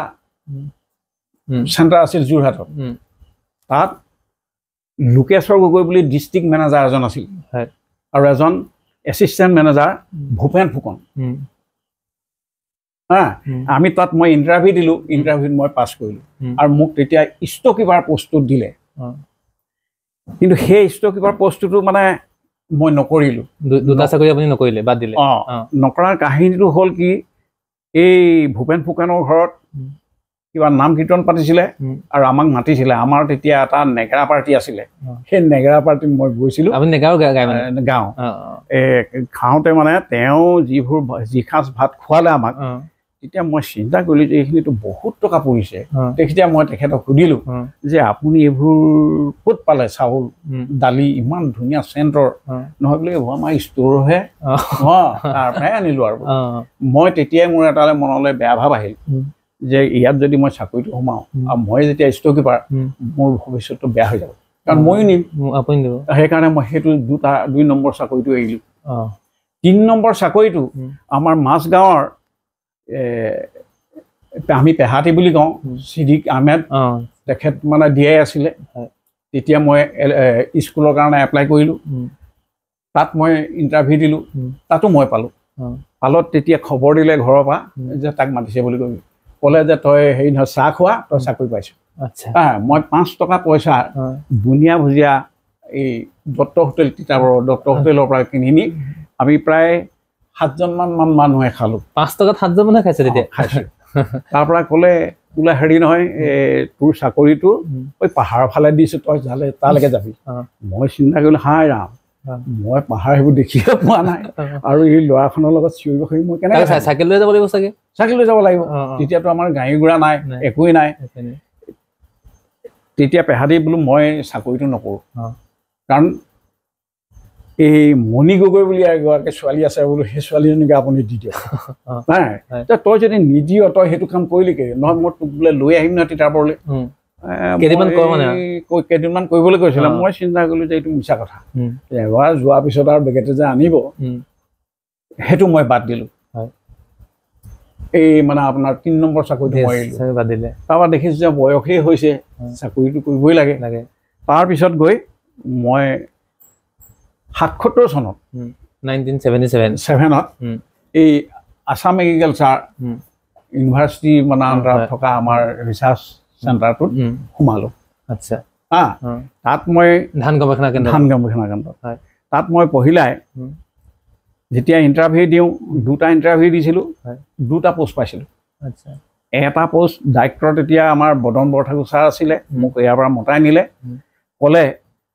চেণ্টাৰ আছিল যোৰহাটত। তাত লোকেশ্বৰ গগৈ বুলি ডিষ্ট্ৰিক্ট মেনেজাৰ এজন আছিল, আৰু এজন এছিষ্টেণ্ট মেনেজাৰ ভূপেন ফুকন। আমি তাত মই ইণ্টাৰভিউ দিলোঁ, ইণ্টাৰভিউত মই পাছ কৰিলোঁ। আৰু মোক তেতিয়া ষ্ট'কিপাৰ পোষ্টটোত দিলে। কিন্তু সেই ষ্ট'কিপাৰ পোষ্টটো মানে মই নকৰিলোঁ। দুটা চাকৰি আপুনি নকৰিলে, বাদ দিলে? নকৰাৰ কাহিনীটো হ'ল কি, এই ভূপেন ফুকনৰ ঘৰত কিবা নাম কীৰ্তন পাতিছিলে আৰু আমাক মাতিছিলে। আমাৰ তেতিয়া এটা নেগেৰা পাৰ্টি আছিলে, সেই নেগেৰা পাৰ্টিত মই গৈছিলোঁ। আপুনি নেগেৰাও গাওঁ খাওঁতে মানে তেওঁ যি সাঁজ ভাত খোৱালে আমাক, তেতিয়া মই চিন্তা কৰিলোঁ যে এইখিনিতো বহুত টকা পৰিছে। তেতিয়া মই তেখেতক সুধিলোঁ যে আপুনি এইবোৰ ক'ত পালে চাউল দালি ইমান ধুনীয়া চেণ্টৰ? নহয় বোলে এইবোৰ আমাৰ ষ্ট'ৰহে, তাৰ পৰাই আনিলোঁ। আৰু মই তেতিয়াই মোৰ এটালৈ মনলৈ বেয়া ভাৱ আহিল যে ইয়াত যদি মই চাকৰিটো সোমাওঁ আৰু মই যেতিয়া ষ্ট'কিপাৰ, মোৰ ভৱিষ্যতটো বেয়া হৈ যাব, কাৰণ ময়ো নিম। সেইকাৰণে মই সেইটো 2 নম্বৰ চাকৰিটো এৰিলোঁ। 3 নম্বৰ চাকৰিটো আমাৰ মাজগাঁৱৰ আমি পেহাতি বুলি কওঁ, ছিদিক আহমেদ, তেখেত মানে DI আছিলে। তেতিয়া মই স্কুলৰ কাৰণে এপ্লাই কৰিলোঁ। তাত মই ইণ্টাৰভিউ দিলোঁ, তাতো মই পালোঁ। তেতিয়া খবৰ দিলে ঘৰৰ পৰা যে তাক মাতিছে বুলি ক'লে যে তই হেৰি নহয় চাহ খোৱা, তই চাকৰি পাইছ। মই 5 টকা পইচা বুনিয়া ভুজিয়া এই দত্ত হোটেল, তিতাবৰৰ দত্ত হোটেলৰ পৰা কিনি নি আমি প্ৰায় 7জনমান মানুহে খালোঁ। 5 টকাত 7জন মানুহে খাইছে তেতিয়া? খাইছোঁ। তাৰ পৰা ক'লে বোলে হেৰি নহয়, তোৰ চাকৰিটো ওই পাহাৰৰ ফালে দিছোঁ, তই তালৈকে যাবি। মই চিন্তা কৰিলোঁ হাই ৰাম, মই পাহাৰ সেইবোৰ দেখিয়ে পোৱা নাই, আৰু এই ল'ৰাখনৰ লগত চিঞৰিব খুৰি মই কেনেকৈ চাইকেল লৈ যাব লাগিব? চাইকেল লৈ যাব লাগিব। তেতিয়াতো আমাৰ গাড়ী ঘোঁৰা নাই, একোৱেই নাই। তেতিয়া পেহাদি বোলো মই চাকৰিটো নকৰোঁ, কাৰণ এই মণি গগৈ বুলি এগৰাকী ছোৱালী আছে বোলো, সেই ছোৱালীজনীকে আপুনি দি দিয়ক। তই যদি নিদিয়, তই সেইটো কাম কৰিলি কি? নহয় মই তোক বোলে লৈ আহিম নহয় তিতাবৰলৈ, কেইদিনমান কৰিবলৈ কৈছিলে। মই চিন্তা কৰিলোঁ যে এইটো মিছা কথা। এবাৰ যোৱাৰ পিছত আৰু বেগেতে যে আনিব, সেইটো মই বাদ দিলোঁ। এই মানে আপোনাৰ 3 নম্বৰ চাকৰিটো মই এৰিলোঁ বাদিলে তাৰপৰা দেখিছোঁ যে বয়সেই হৈছে চাকৰিটো কৰিবই লাগে তাৰপিছত গৈ মই 77 চনত 1977 এই আছাম এগ্ৰিকালচাৰ ইউনিভাৰ্চিটি মানে আণ্ডাৰত থকা আমাৰ ৰিচাৰ্চ চেণ্টাৰটোত সোমালোঁ আচ্ছা তাত মই ধান গৱেষণা কেন্দ্ৰ তাত মই পঢ়িলাই যেতিয়া ইণ্টাৰভিউ দিওঁ 2টা ইণ্টাৰভিউ দিছিলোঁ 2টা পোষ্ট পাইছিলোঁ আচ্ছা এটা পোষ্ট ডাইৰেক্টৰ তেতিয়া আমাৰ বদন বৰঠাকুৰ ছাৰ আছিলে মোক ইয়াৰ পৰা মতাই নিলে ক'লে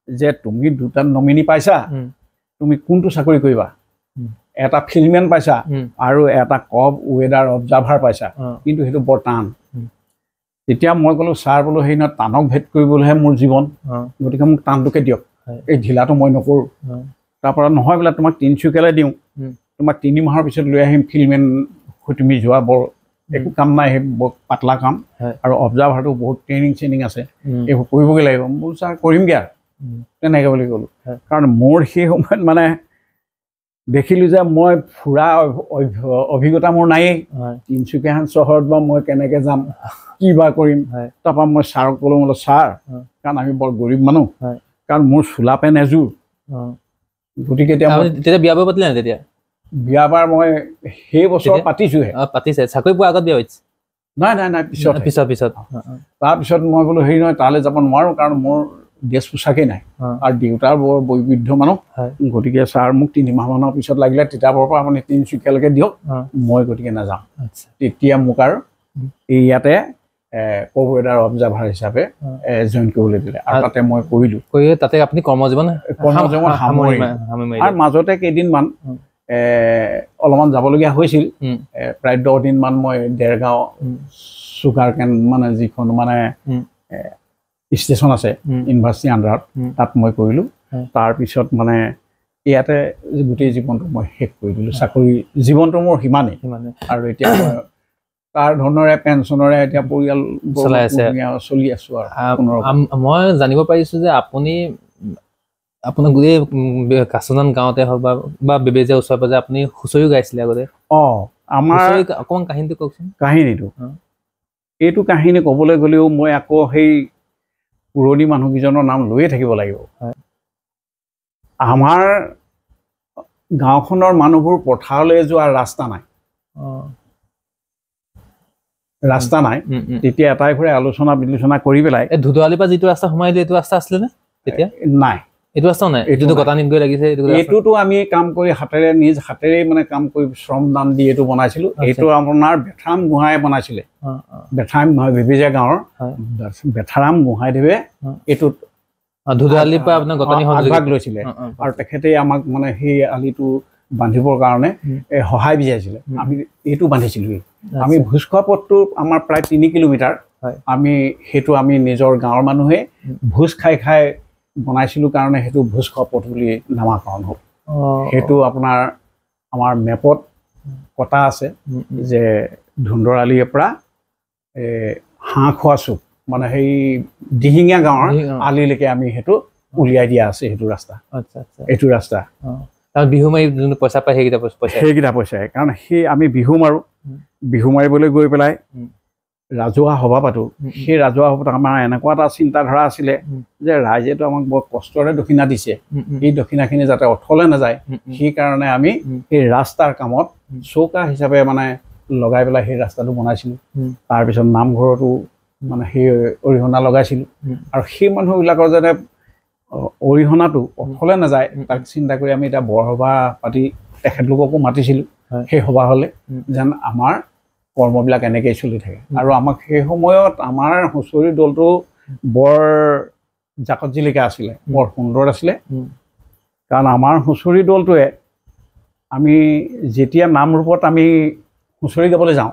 যে তুমি 2টা নমিনি পাইছা তুমি কোনটো চাকৰি কৰিবা এটা ফিল্ডমেন পাইছা আৰু এটা কব ৱেডাৰ অবজাৰ্ভাৰ পাইছা কিন্তু সেইটো বৰ টান তেতিয়া মই ক'লোঁ ছাৰ বোলো সেই নহয় টানক ভেদ কৰিবলৈহে মোৰ জীৱন গতিকে মোক টানটোকে দিয়ক এই ঢিলাটো মই নকৰোঁ তাৰপৰা নহয় বোলে তোমাক তিনিচুকীয়ালৈ দিওঁ তোমাক 3 মাহৰ পিছত লৈ আহিম ফিল্ডমেন তুমি যোৱা বৰ একো কাম নাই সেই বৰ পাতলা কাম আৰু অবজাৰ্ভাৰটো বহুত ট্ৰেইনিং আছে এইবোৰ কৰিবগৈ লাগিব মোৰ ছাৰ কৰিমগৈ আৰু তেনেকৈ বুলি ক'লোঁ কাৰণ মোৰ সেই সময়ত মানে দেখিলোঁ যে মই ফুৰা অভিজ্ঞতা মোৰ নায়েই তিনিচুকীয়াখন চহৰত বা মই কেনেকৈ যাম কি বা কৰিম তাৰপৰা মই ছাৰক ক'লোঁ বোলো ছাৰ কাৰণ আমি বৰ গৰীব মানুহ কাৰণ মোৰ চোলা পেণ্ট এযোৰ গতিকে তেতিয়া বিয়া বাৰু পাতিলে নাই তেতিয়া বিয়া বাৰ মই সেই বছৰ পাতিছোঁহে পাতিছে চাকৰি পোৱাৰ আগত বিয়া হৈছে নাই পিছত তাৰপিছত মই বোলো হেৰি নহয় তালৈ যাব নোৱাৰোঁ কাৰণ মোৰ ড্ৰেছ পোছাকেই নাই আৰু দেউতাৰ বৰ বৈবিধ্য মানুহ গতিকে ছাৰ মোক 3 মাহমানৰ পিছত লাগিলে তিতাবৰৰ পৰা আপুনি তিনিচুকীয়ালৈকে দিয়ক মই গতিকে নাযাওঁ তেতিয়া মোক আৰু ইয়াতে কব ৱেডাৰ অবজাৰ্ভাৰ হিচাপে জইন কৰিবলৈ দিলে আৰু তাতে মই কৰিলোঁ তাতে আপুনি কৰ্মজীৱন আৰু মাজতে কেইদিনমান অলপমান যাবলগীয়া হৈছিল প্ৰায় 10 দিনমান মই দেৰগাঁও চুগাৰ কেন মানে যিখন মানে ষ্টেচন আছে ইউনিভাৰ্চিটি আণ্ডাৰত তাত মই কৰিলোঁ তাৰপিছত মানে ইয়াতে গোটেই জীৱনটো মই শেষ কৰি দিলোঁ চাকৰি জীৱনটো মোৰ সিমানেই আৰু এতিয়া মই তাৰ ধৰণৰে পেঞ্চনৰে এতিয়া পৰিয়াল চলি আছোঁ আৰু মই জানিব পাৰিছোঁ যে আপুনি আপোনাৰ গোটেই কাছনান গাঁৱতে হওক বা বেবেজীয়া ওচৰে পাজৰে আপুনি হুঁচৰিও গাইছিলে আগতে আমাৰ অকণমান কাহিনীটো কওকচোন কাহিনীটো এইটো কাহিনী ক'বলৈ গ'লেও মই আকৌ সেই পুৰণি মানুহকেইজনৰ নাম লৈয়ে থাকিব লাগিব আমাৰ গাঁওখনৰ মানুহবোৰ পথাৰলৈ যোৱাৰ ৰাস্তা নাই তেতিয়া এটাই ঘৰে আলোচনা বিলোচনা কৰি পেলাই ধুদুৱালিৰ পৰা যিটো ৰাস্তা সোমাই দিলে এইটো ৰাস্তা আছিলেনে তেতিয়া নাই এইটো ৰাস্তাও নাই এইটো গতানিত গৈ লাগিছে এইটোতো আমি কাম কৰি নিজ হাতেৰে মানে কাম কৰি শ্ৰম দান দি এইটো বনাইছিলোঁ এইটো আপোনাৰ বেথাৰাম গোহাঁয়ে বনাইছিলে বেথাৰাম নহয় বেবেজীয়া গাঁৱৰ বেথাৰাম গোহাঁইদেৱে এইটোত ধুদুৱালিৰ পৰা আপোনাৰ গতানি আগভাগ লৈছিলে আৰু তেখেতে আমাক মানে সেই আলিটো বান্ধিবৰ কাৰণে সহায় বিচাৰিছিলে আমি এইটো বান্ধিছিলোঁ আমি ভোজ খোৱা পথটো আমাৰ প্ৰায় 3 কিলোমিটাৰ আমি সেইটো আমি নিজৰ গাঁৱৰ মানুহে ভোজ খাই বনাইছিলোঁ কাৰণে সেইটো ভোজ খোৱা পথ বুলি নামাকৰণ হ'ল সেইটো আপোনাৰ আমাৰ মেপত কটা আছে যে ধুন্দৰালিৰ পৰা হাঁহ খোৱা চুক মানে সেই দিহিঙীয়া গাঁৱৰ আলিলৈকে আমি সেইটো উলিয়াই দিয়া আছে সেইটো ৰাস্তা এইটো ৰাস্তা বিহু মাৰি যোনটো পইচা পায় সেইকেইটা পইচাই কাৰণ সেই আমি বিহু মাৰিবলৈ গৈ পেলাই ৰাজহুৱা সভা পাতোঁ সেই ৰাজহুৱা সভাত আমাৰ এনেকুৱা এটা চিন্তাধাৰা আছিলে যে ৰাইজেতো আমাক বৰ কষ্টৰে দক্ষিণা দিছে এই দক্ষিণাখিনি যাতে অথলে নাযায় সেইকাৰণে আমি সেই ৰাস্তাৰ কামত চৌকা হিচাপে মানে লগাই পেলাই সেই ৰাস্তাটো বনাইছিলোঁ তাৰপিছত নামঘৰতো মানে সেই অৰিহণা লগাইছিলোঁ আৰু সেই মানুহবিলাকৰ যাতে অৰিহণাটো অথলে নাযায় তাক চিন্তা কৰি আমি এতিয়া বৰসভা পাতি তেখেতলোককো মাতিছিলোঁ সেই সভা হ'লে যেন আমাৰ কৰ্মবিলাক এনেকৈয়ে চলি থাকে আৰু আমাক সেই সময়ত আমাৰ হুঁচৰি দলটো বৰ জাকত জিলিকা আছিলে বৰ সুন্দৰ আছিলে কাৰণ আমাৰ হুঁচৰি দলটোৱে আমি যেতিয়া নামৰূপত আমি হুঁচৰি গাবলৈ যাওঁ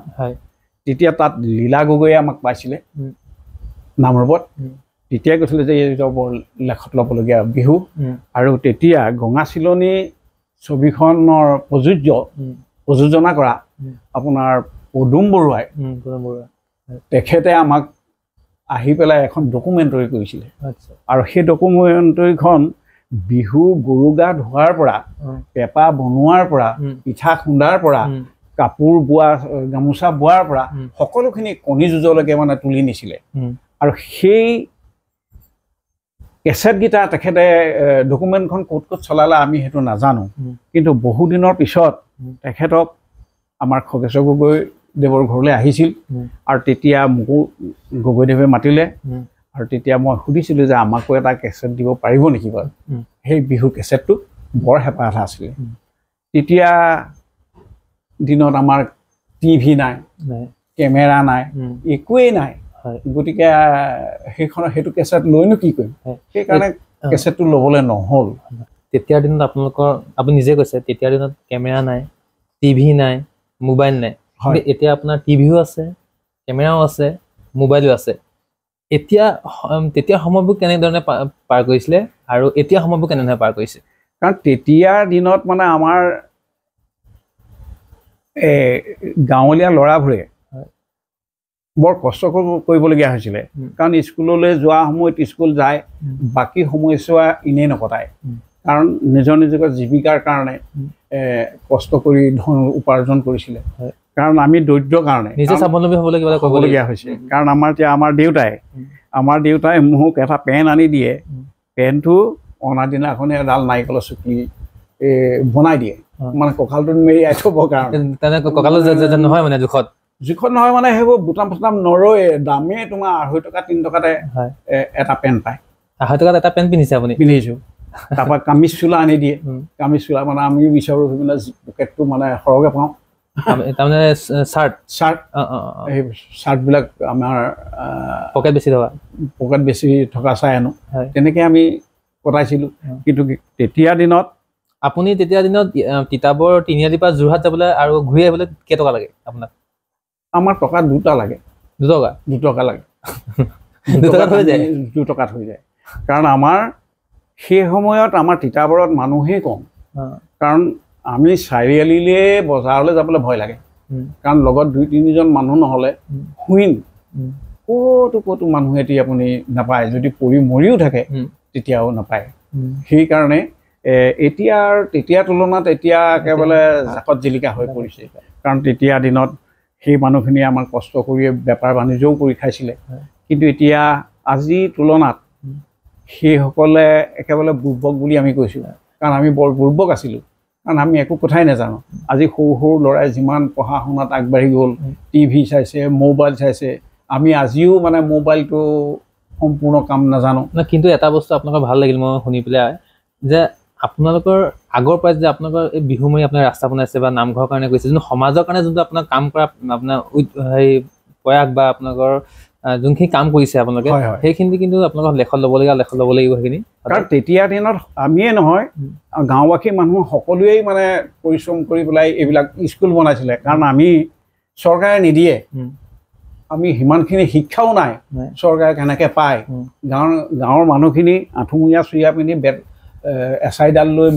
তেতিয়া তাত লীলা গগৈয়ে আমাক পাইছিলে নামৰূপত তেতিয়াই কৈছিলে যে এইটো বৰ লেখত ল'বলগীয়া বিহু আৰু তেতিয়া গঙা চিলনী ছবিখনৰ প্ৰযোজনা কৰা আপোনাৰ পদুম বৰুৱাই তেখেতে আমাক আহি পেলাই এখন ডকুমেণ্টাৰী কৰিছিলে আৰু সেই ডকুমেণ্টাৰীখন বিহু গৰু গা ধোৱাৰ পৰা পেপা বনোৱাৰ পৰা পিঠা খুন্দাৰ পৰা কাপোৰ বোৱা গামোচা বোৱাৰ পৰা সকলোখিনি কণী যুঁজলৈকে মানে তুলি নিছিলে আৰু সেই কেছেটকেইটা তেখেতে ডকুমেণ্টখন ক'ত ক'ত চলালে আমি সেইটো নাজানো কিন্তু বহুদিনৰ পিছত তেখেতক আমাৰ খগেশ্বৰ গগৈদেৱৰ ঘৰলৈ আহিছিল আৰু তেতিয়া মোকো গগৈদেৱে মাতিলে আৰু তেতিয়া মই সুধিছিলোঁ যে আমাকো এটা কেছেট দিব পাৰিব নেকি বাৰু সেই বিহুৰ কেছেটটো বৰ হেঁপাহ এটা আছিলে তেতিয়া দিনত আমাৰ টিভি নাই কেমেৰা নাই একোৱেই নাই গতিকে সেইটো কেছেট লৈনো কি কৰিম সেইকাৰণে কেছেটটো ল'বলৈ নহ'ল তেতিয়াৰ দিনত আপোনালোকৰ আপুনি নিজে কৈছে তেতিয়াৰ দিনত কেমেৰা নাই টিভি নাই মোবাইল নাই এতিয়া আপোনাৰ টিভিও আছে কেমেৰাও আছে মোবাইলো আছে এতিয়া তেতিয়া সময়বোৰ কেনেধৰণে পাৰ কৰিছিলে আৰু এতিয়া সময়বোৰ কেনেধৰণে পাৰ কৰিছে কাৰণ তেতিয়াৰ দিনত মানে আমাৰ গাঁৱলীয়া ল'ৰাবোৰে বৰ কষ্ট কৰিবলগীয়া হৈছিলে কাৰণ স্কুললৈ যোৱা সময়ত স্কুল যায় বাকী সময়ছোৱা এনেই নকটায় কাৰণ নিজৰ নিজৰ জীৱিকাৰ কাৰণে কষ্ট কৰি ধন উপাৰ্জন কৰিছিলে কাৰণ আমি দৰিদ্ৰৰ কাৰণে নিজে স্বাৱলম্বী হ'বলগীয়া হৈছে কাৰণ আমাৰ দেউতাই মোক এটা পেন আনি দিয়ে পেনটো অনা দিনাখনে এডাল নাৰিকলৰ চুকি বনাই দিয়ে মানে কঁকালটোত মেৰিয়াই থ'বৰ কাৰণে নহয় মানে জোখত নহয় মানে সেইবোৰ বুটাম ফুটাম নৰয়ে দামেই তোমাৰ 2.5 টকা 3 টকাতে এটা পেন পায় 2.5 টকাত এটা পেন পিন্ধিছে আপুনি পিন্ধিছোঁ তাৰপৰা কামিজ চোলা আনি দিয়ে কামিজ চোলা মানে আমিও বিচাৰোঁ মানে পকেটটো মানে সৰহকৈ পাওঁ তাৰমানে চাৰ্ট সেই চাৰ্টবিলাক আমাৰ পকেট বেছি থকা চাই আনো তেনেকৈ আমি কটাইছিলোঁ কিন্তু তেতিয়া দিনত তিতাবৰ তিনিআলিৰ পৰা যোৰহাট যাবলৈ আৰু ঘূৰি আহিবলৈ কেইটকা লাগে আপোনাক আমাৰ টকা 2 টকা লাগে 2 টকা লাগে 2 টকাত হৈ যায় কাৰণ আমাৰ সেই সময়ত আমাৰ তিতাবৰত মানুহেই কম কাৰণ আমি চাৰিআলিলৈ বজাৰলৈ যাবলৈ ভয় লাগে কাৰণ লগত 2-3জন মানুহ নহ'লে শুইন ক'তো মানুহ এটি আপুনি নাপায় যদি পৰি মৰিও থাকে তেতিয়াও নাপায় সেইকাৰণে তেতিয়াৰ তুলনাত এতিয়া একেবাৰে জাকত জিলিকা হৈ পৰিছে কাৰণ তেতিয়া দিনত সেই মানুহখিনি আমাৰ কষ্ট কৰি বেপাৰ বাণিজ্যও কৰি খাইছিলে কিন্তু এতিয়া আজিৰ তুলনাত সেইসকলে একেবাৰে বুৰ্বক বুলি আমি কৈছোঁ কাৰণ আমি বৰ বুৰ্বক আছিলোঁ কাৰণ আমি একো কথাই নাজানো আজি সৰু ল'ৰাই যিমান পঢ়া শুনাত আগবাঢ়ি গ'ল টিভি চাইছে মোবাইল চাইছে আমি আজিও মানে মোবাইলটো সম্পূৰ্ণ কাম নাজানো কিন্তু এটা বস্তু আপোনালোকৰ ভাল লাগিল মই শুনি পেলাই যে আপোনালোকৰ আগৰ পৰাই যে আপোনালোকৰ এই বিহুমৰি আপোনাৰ ৰাস্তা বনাইছে বা নামঘৰৰ কাৰণে কৰিছে যোনটো সমাজৰ কাৰণে যোনটো আপোনাৰ কাম কৰা আপোনাৰ হেৰি প্ৰয়াস বা আপোনালোকৰ যোনখিনি কাম কৰিছে আপোনালোকে সেইখিনি কিন্তু আপোনালোকৰ লেখত ল'ব লাগিব সেইখিনি কাৰণ তেতিয়া দিনত আমিয়ে নহয় গাঁওবাসী মানুহ সকলোৱেই মানে পৰিশ্ৰম কৰি পেলাই এইবিলাক স্কুল বনাইছিলে কাৰণ আমি চৰকাৰে নিদিয়ে আমি সিমানখিনি শিক্ষাও নাই চৰকাৰে কেনেকৈ পায় গাঁৱৰ মানুহখিনি আঁঠুমূৰীয়া চুৰীয়া পিন্ধি এচাইডাল লৈ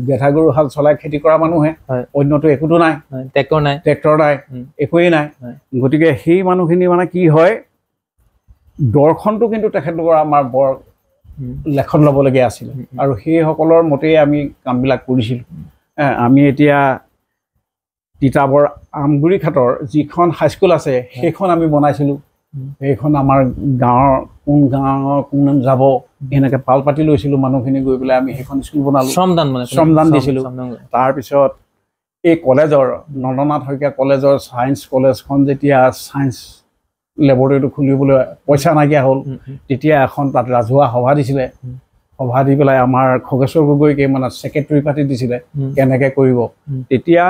গেধা গৰু হাল চলাই খেতি কৰা মানুহে অন্যটো একোতো নাই ট্ৰেক্টৰ নাই একোৱেই নাই গতিকে সেই মানুহখিনি মানে কি হয় দৰ্শনটো কিন্তু তেখেতলোকৰ আমাৰ বৰ লেখত ল'বলগীয়া আছিলে আৰু সেইসকলৰ মতেই আমি কামবিলাক কৰিছিলোঁ আমি এতিয়া তিতাবৰ আমগুৰিঘাটৰ যিখন হাইস্কুল আছে সেইখন আমি বনাইছিলোঁ সেইখন আমাৰ গাঁৱৰ কোন যাব এনেকৈ পাল পাতি লৈছিলোঁ মানুহখিনি গৈ পেলাই আমি সেইখন স্কুল বনালোঁ শ্ৰমদান দিছিলোঁ তাৰপিছত এই কলেজৰ নন্দনাথ শইকীয়া কলেজৰ ছায়েন্স কলেজখন যেতিয়া ছায়েন্স লেবৰেটৰীটো খুলিবলৈ পইচা নাইকিয়া হ'ল তেতিয়া এখন তাত ৰাজহুৱা সভা দিছিলে সভা দি পেলাই আমাৰ খগেশ্বৰ গগৈকে মানে ছেক্ৰেটাৰী পাতি দিছিলে কেনেকৈ কৰিব তেতিয়া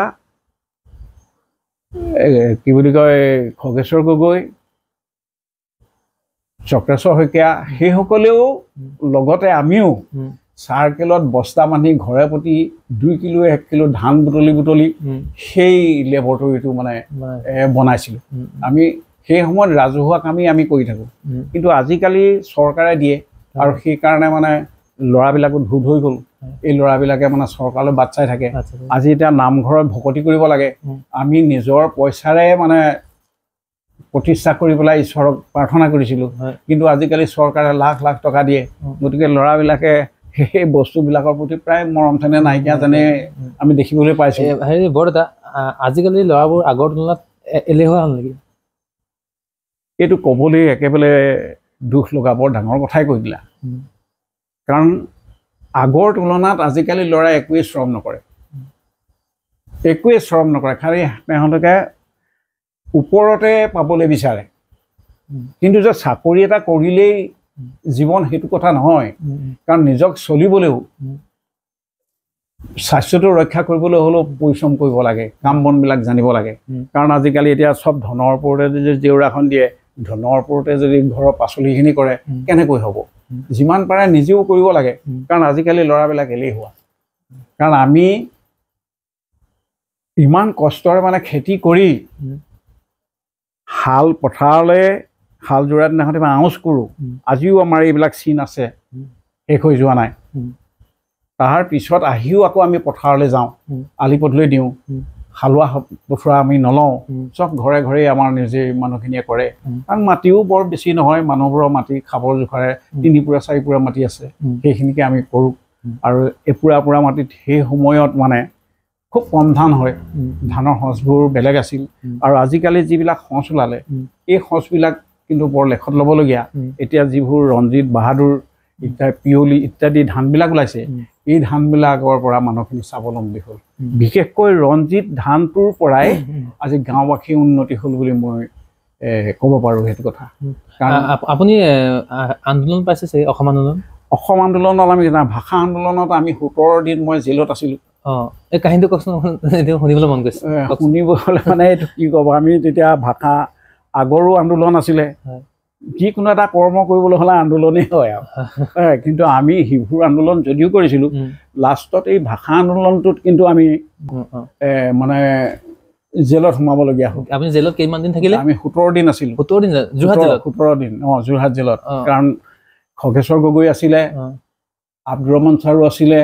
কি বুলি কয় খগেশ্বৰ গগৈ চক্ৰেশ্বৰ শইকীয়া সেইসকলেও লগতে আমিও চাৰ্কেলত বস্তা বান্ধি ঘৰে প্ৰতি 2 কিলো 1 কিলো ধান বুটলি সেই লেবৰেটৰীটো মানে বনাইছিলোঁ আমি সেই সময়ত ৰাজহুৱা কামেই আমি কৰি থাকোঁ কিন্তু আজিকালি চৰকাৰে দিয়ে আৰু সেইকাৰণে মানে ল'ৰাবিলাকো ধুধ হৈ গ'ল এই ল'ৰাবিলাকে মানে চৰকাৰলৈ বাট চাই থাকে আজি এতিয়া নামঘৰত ভকতি কৰিব লাগে আমি নিজৰ পইচাৰে মানে প্ৰতিষ্ঠা কৰি পেলাই ঈশ্বৰক প্ৰাৰ্থনা কৰিছিলোঁ কিন্তু আজিকালি চৰকাৰে লাখ টকা দিয়ে গতিকে ল'ৰাবিলাকে সেই বস্তুবিলাকৰ প্ৰতি প্ৰায় মৰম চেনেহ নাইকিয়া যেনে আমি দেখিবলৈ পাইছোঁ হেৰি বৰদেউতা আজিকালি ল'ৰাবোৰ আগৰ তুলনাত এলেহুৱা হ'ল নেকি? এইটো ক'বলৈ একেবাৰে দুখ লগা বৰ ডাঙৰ কথাই কৈ দিলা। কাৰণ আগৰ তুলনাত আজিকালি ল'ৰাই একোৱেই শ্ৰম নকৰে, খালি তেওঁলোকে ওপৰতে পাবলৈ বিচাৰে। কিন্তু যে চাকৰি এটা কৰিলেই জীৱন সেইটো কথা নহয়। কাৰণ নিজক চলিবলৈও স্বাস্থ্যটো ৰক্ষা কৰিবলৈ হ'লেও পৰিশ্ৰম কৰিব লাগে, কাম বনবিলাক জানিব লাগে। কাৰণ আজিকালি এতিয়া চব ধনৰ ওপৰতে যদি জেউৰাখন দিয়ে, ধনৰ ওপৰতে যদি ঘৰৰ পাচলিখিনি কৰে, কেনেকৈ হ'ব? যিমান পাৰে নিজেও কৰিব লাগে। কাৰণ আজিকালি ল'ৰাবিলাক এলেহুৱা। কাৰণ আমি ইমান কষ্টৰে মানে খেতি কৰি হাল পথাৰলৈ হাল যোৰা দিনাখনি আউজ কৰোঁ, আজিও আমাৰ এইবিলাক চিন আছে, শেষ হৈ যোৱা নাই। তাৰ পিছত আহিও আকৌ আমি পথাৰলৈ যাওঁ, আলি পদূলি দিওঁ, হালোৱা পঠোৱা আমি নলওঁ, চব ঘৰে ঘৰে আমাৰ নিজে মানুহখিনিয়ে কৰে। কাৰণ মাটিও বৰ বেছি নহয়, মানুহবোৰৰ মাটি খাবৰ জোখাৰে 3 পুৰা 4 পুৰা মাটি আছে, সেইখিনিকে আমি কৰোঁ। আৰু এপুৰা মাটিত সেই সময়ত মানে খুব কম ধান হয়, ধানৰ সঁচবোৰ বেলেগ আছিল। আৰু আজিকালি যিবিলাক সঁচ ওলালে, এই সঁচবিলাক কিন্তু বৰ লেখত ল'বলগীয়া। এতিয়া যিবোৰ ৰঞ্জিত, বাহাদুৰ, পিয়লি ইত্যাদি ধানবিলাক ওলাইছে, এই ধানবিলাকৰ পৰা মানুহখিনি স্বাৱলম্বী হ'ল। বিশেষকৈ ৰঞ্জিত ধানটোৰ পৰাই আজি গাঁওবাসী উন্নতি হ'ল বুলি মই ক'ব পাৰোঁ সেইটো কথা। আপুনি আন্দোলন পাইছে চাগে, অসম আন্দোলন? অসম আন্দোলনত আমি ভাষা আন্দোলনত আমি 17 দিন মই জেলত আছিলোঁ। এই কাহিনীটো কওকচোন, শুনিবলৈ মন গৈছে। শুনিবলৈ মানে এইটো কি ক'ব, আমি তেতিয়া ভাষা আগৰো আন্দোলন আছিলে, যিকোনো এটা কৰ্ম কৰিবলৈ হ'লে আন্দোলনেই হয় আৰু। কিন্তু আমি শিশুৰ আন্দোলন যদিও কৰিছিলোঁ, লাষ্টত এই ভাষা আন্দোলনটোত কিন্তু আমি মানে জেলত সোমাবলগীয়া হ'ল। আপুনি জেলত কিমান দিন থাকিলে? আমি 17 দিন আছিলোঁ। 17 দিন যোৰহাট জেলত? 17 দিন, যোৰহাট জেলত। কাৰণ খগেশ্বৰ গগৈ আছিলে, আব্দুৰ ৰহমান ছাৰো আছিলে,